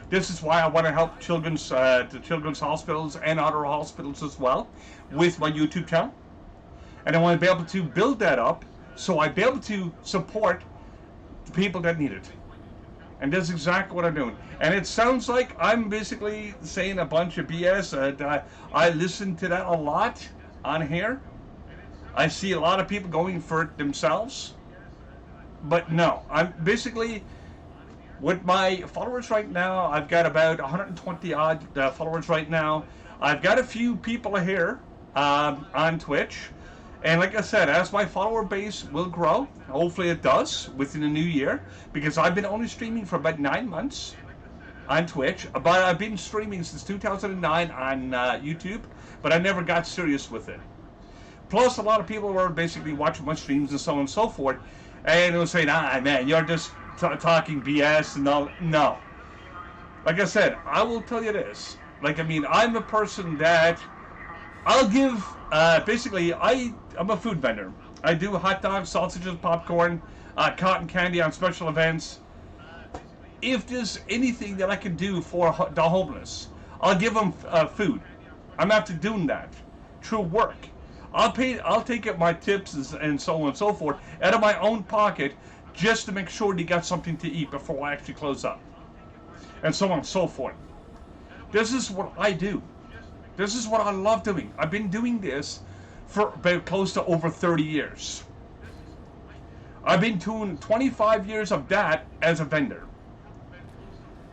Speaker 1: This is why I want to help the children's hospitals and other hospitals as well with my YouTube channel. And I want to be able to build that up so I'd be able to support the people that need it. And that's exactly what I'm doing. And it sounds like I'm basically saying a bunch of BS. I listen to that a lot on here. I see a lot of people going for it themselves. But no, I'm basically, with my followers right now, I've got about 120 odd followers right now. I've got a few people here on Twitch. And like I said, as my follower base will grow, hopefully it does within the new year, because I've been only streaming for about 9 months on Twitch, but I've been streaming since 2009 on YouTube, but I never got serious with it. Plus, a lot of people were basically watching my streams and so on and so forth, and they were saying, man, you're just talking BS and all. No. Like I said, I will tell you this. Like, I mean, I'm a person that I'll give, basically, I'm a food vendor. I do hot dogs, sausages, popcorn, cotton candy on special events. If there's anything that I can do for the homeless, I'll give them food. I'm after doing that through work. I'll take my tips and so on and so forth out of my own pocket just to make sure they got something to eat before I actually close up, and so on and so forth. This is what I do. This is what I love doing. I've been doing this for about close to over 30 years. I've been doing 25 years of that as a vendor.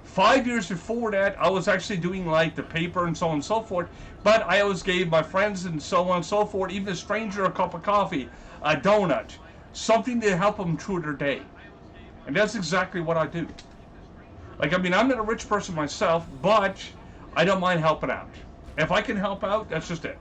Speaker 1: 5 years before that, I was actually doing like the paper and so on and so forth, but I always gave my friends and so on and so forth, even a stranger, a cup of coffee, a donut, something to help them through their day. And that's exactly what I do. Like, I mean, I'm not a rich person myself, but I don't mind helping out. If I can help out, that's just it.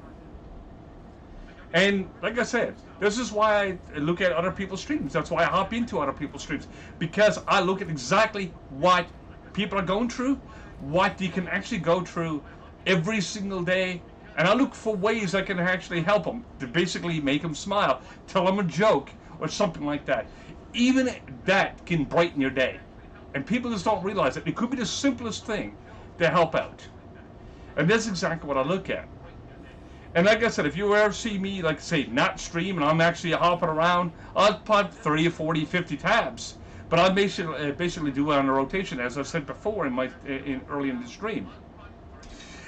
Speaker 1: And like I said, this is why I look at other people's streams. That's why I hop into other people's streams, because I look at exactly what people are going through, what you can actually go through every single day, and I look for ways I can actually help them, to basically make them smile, tell them a joke, or something like that. Even that can brighten your day. And people just don't realize it. It could be the simplest thing to help out. And that's exactly what I look at. And like I said, if you ever see me, like say, not stream, and I'm actually hopping around, I'll put 30, 40, 50 tabs. But I basically do it on a rotation, as I said before early in the stream.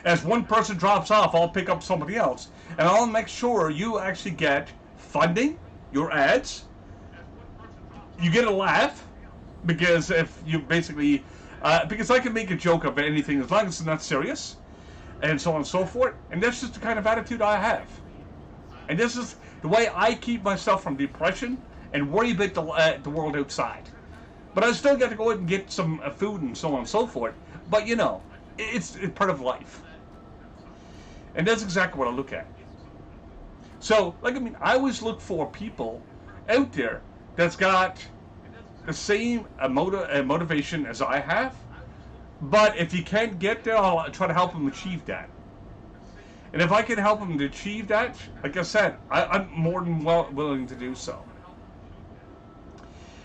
Speaker 1: As one person drops off, I'll pick up somebody else, and I'll make sure you actually get funding, your ads. You get a laugh, because if you basically, because I can make a joke of anything as long as it's not serious, and so on and so forth. And that's just the kind of attitude I have. And this is the way I keep myself from depression and worry about the world outside. But I still got to go out and get some food and so on and so forth. But you know, it's part of life. And that's exactly what I look at. So, like, I mean, I always look for people out there that's got the same motivation as I have. But if you can't get there, I'll try to help them achieve that. And if I can help them to achieve that, like I said, I'm more than willing to do so.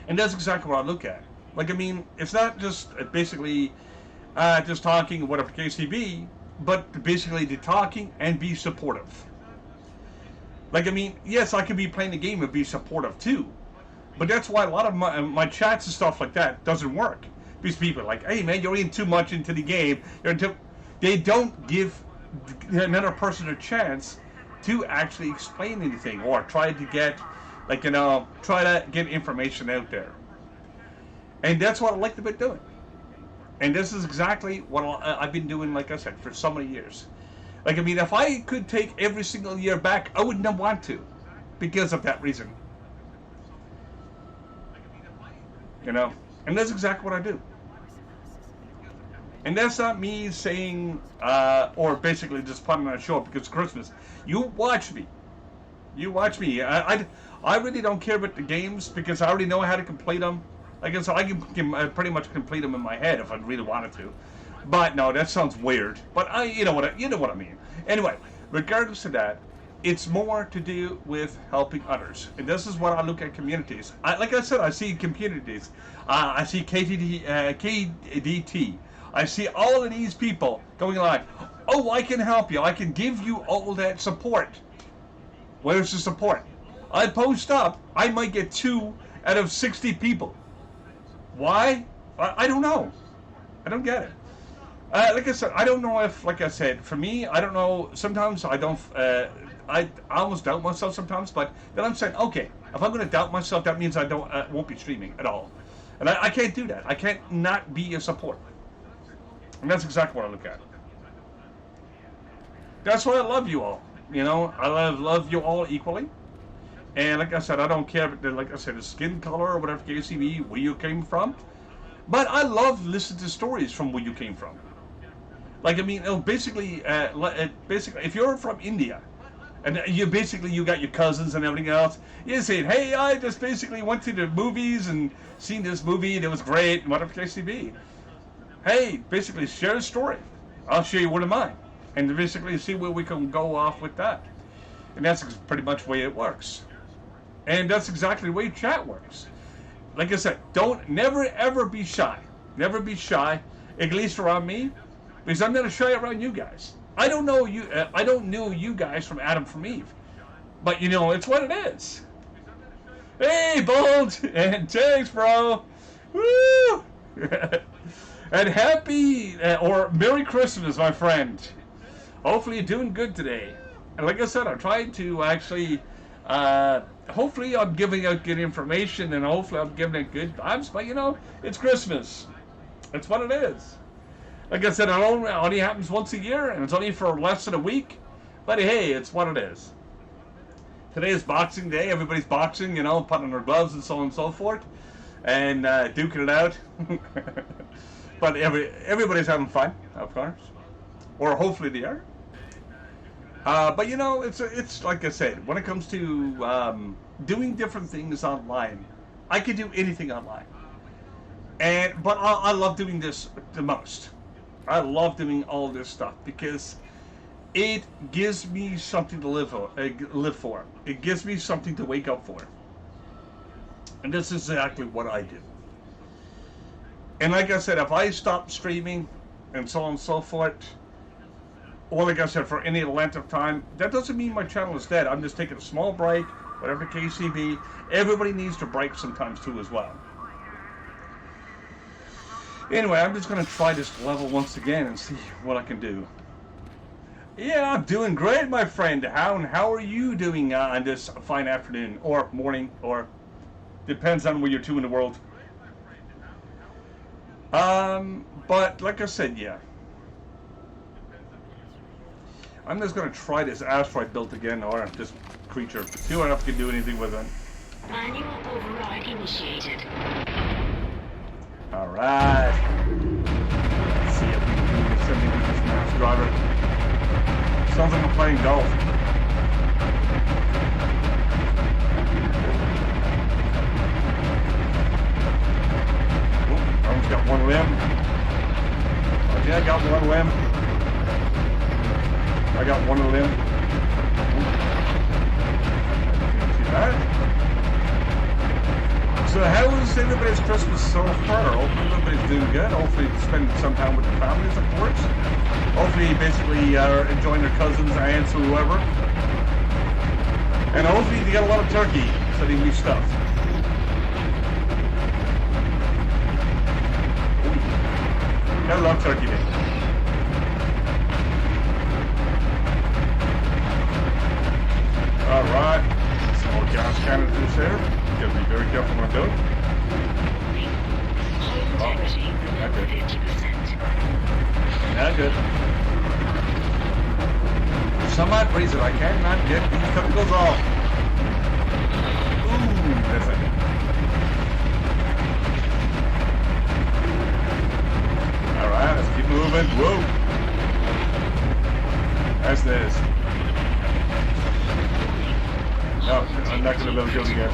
Speaker 1: And that's exactly what I look at. Like, I mean, it's not just basically just talking, whatever the case may be, but basically to talking and be supportive. Like, I mean, yes, I can be playing the game and be supportive too. But that's why a lot of my chats and stuff like that doesn't work. Because people are like, hey man, you're in too much into the game. They don't give another person a chance to actually explain anything or try to get, like, you know, try to get information out there. And that's what I like about doing. And this is exactly what I've been doing, like I said, for so many years. Like, I mean, if I could take every single year back, I wouldn't want to, because of that reason. You know, and that's exactly what I do. And that's not me saying, or basically just putting on a show because it's Christmas. You watch me. You watch me. I really don't care about the games because I already know how to complete them. Like I said, I can pretty much complete them in my head if I really wanted to. But no, that sounds weird. But you know what I mean. Anyway, regardless of that, it's more to do with helping others. And this is what I look at communities. Like I said, I see communities. I see KDT. I see all of these people going like, oh, I can help you. I can give you all that support. Where's the support? I post up. I might get 2 out of 60 people. Why? I don't know. I don't get it. Like I said, I don't know if, like I said, for me, I don't know. Sometimes I don't. I almost doubt myself sometimes, but then I'm saying, okay, if I'm going to doubt myself, that means I won't be streaming at all, and I can't do that. I can't not be a supporter, and that's exactly what I look at. That's why I love you all. You know, I love you all equally, and like I said, I don't care, like I said, the skin color or whatever case may be, where you came from, but I love listening to stories from where you came from. Like, I mean, basically, if you're from India, and you got your cousins and everything else, you say, hey, I just basically went to the movies and seen this movie and it was great, and whatever the case may be. Hey, basically share a story. I'll share you one of mine. And basically see where we can go off with that. And that's pretty much the way it works. And that's exactly the way chat works. Like I said, never ever be shy. Never be shy, at least around me, because I'm not shy around you guys. I don't know you. I don't know you guys from Adam from Eve, but you know it's what it is. Hey, Bold, and thanks, bro. Woo! And happy or Merry Christmas, my friend. Hopefully you're doing good today. And like I said, I'm trying to actually Hopefully I'm giving out good information, and hopefully I'm giving it good vibes, but you know, it's Christmas. It's what it is. Like I said, it only happens once a year, and it's only for less than a week, but hey, it's what it is. Today is Boxing Day. Everybody's boxing, you know, putting on their gloves and so on and so forth, and duking it out. But everybody's having fun, of course, or hopefully they are. But you know, it's like I said, when it comes to doing different things online, I could do anything online, but I love doing this the most. I love doing all this stuff because it gives me something to live for. It gives me something to wake up for, and this is exactly what I do. And like I said, if I stop streaming and so on and so forth, or like I said, for any length of time, that doesn't mean my channel is dead. I'm just taking a small break, whatever the case may be. Everybody needs to break sometimes too as well. Anyway, I'm just going to try this level once again and see what I can do. Yeah, I'm doing great, my friend. How are you doing on this fine afternoon, or morning, or depends on where you're to in the world. But like I said, yeah. I'm just going to try this asteroid built again, or this creature. See what if I can do anything with it.
Speaker 2: Manual override initiated.
Speaker 1: Alright. Let's see if we can do something with this mouse driver. Sounds like I'm playing golf. Oh, I almost got one limb. I think I got one limb. I got one limb. See that? So how is everybody's Christmas so far? Hopefully everybody's doing good. Hopefully spending some time with their families, of course. Hopefully basically enjoying their cousins, aunts, or whoever. And hopefully they got a lot of turkey, so they new stuff. I love turkey day. Alright, some more gas canisters there. Gotta be very careful when I do it. Oh, not good. Not good. For some odd reason, I cannot get these chemicals off. Ooh, that's not good. Alright, let's keep moving. Whoa. That's this. No, I'm not going to be able to go again.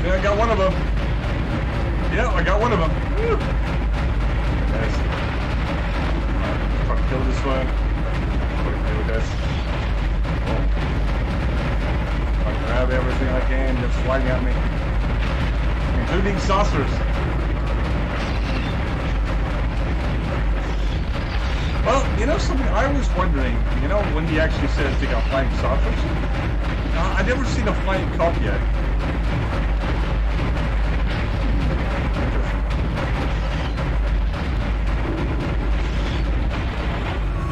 Speaker 1: Yeah, I got one of them. Yeah, I got one of them. Woo. Nice. Try to kill this one. What do I do with this? Oh. I can grab everything I can that's flying at me, including saucers. Well, you know something, I was wondering, you know, when he actually says they got flying saucers, I've never seen a flying cup yet.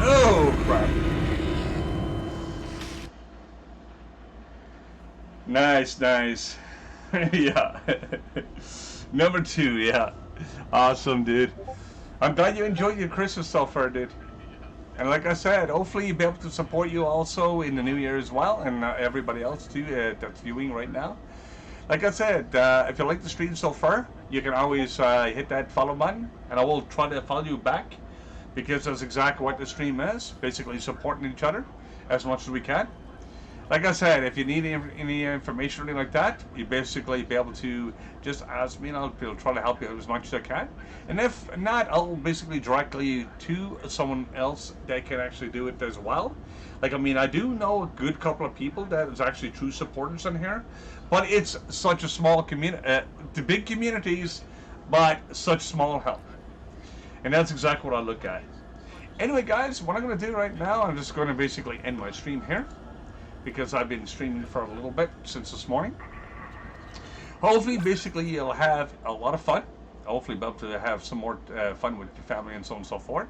Speaker 1: Oh, crap. Nice, nice. Yeah. Number 2, yeah. Awesome, dude. I'm glad you enjoyed your Christmas so far, dude. And like I said, hopefully you'll be able to support you also in the new year as well, and everybody else too that's viewing right now. Like I said, if you like the stream so far, you can always hit that follow button, and I will try to follow you back, because that's exactly what the stream is, basically supporting each other as much as we can. Like I said, if you need any information or anything like that, you basically be able to just ask me, and I'll try to help you as much as I can. And if not, I'll basically directly to someone else that can actually do it as well. Like, I mean, I do know a good couple of people that is actually true supporters in here, but it's such a small community, the big communities, but such small help. And that's exactly what I look at. Anyway, guys, what I'm going to do right now, I'm just going to basically end my stream here, because I've been streaming for a little bit since this morning. Hopefully, basically, you'll have a lot of fun. Hopefully, be able to have some more fun with your family and so on and so forth.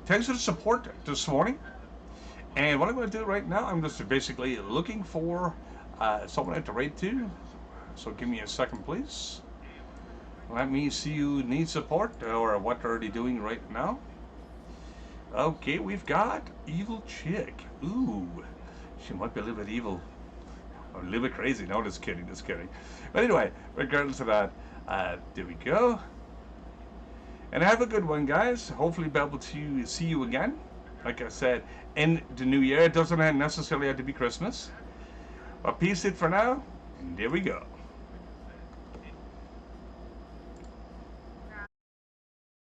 Speaker 1: Thanks for the support this morning. And what I'm going to do right now, I'm just basically looking for someone at the raid too. So give me a second, please. Let me see who needs support or what are they doing right now. Okay, we've got Evil Chick. Ooh, she might be a little bit evil. Or a little bit crazy. No, just kidding, just kidding. But anyway, regardless of that, there we go. And have a good one, guys. Hopefully be able to see you again. Like I said, in the new year. It doesn't necessarily have to be Christmas. But peace it for now. And there we go.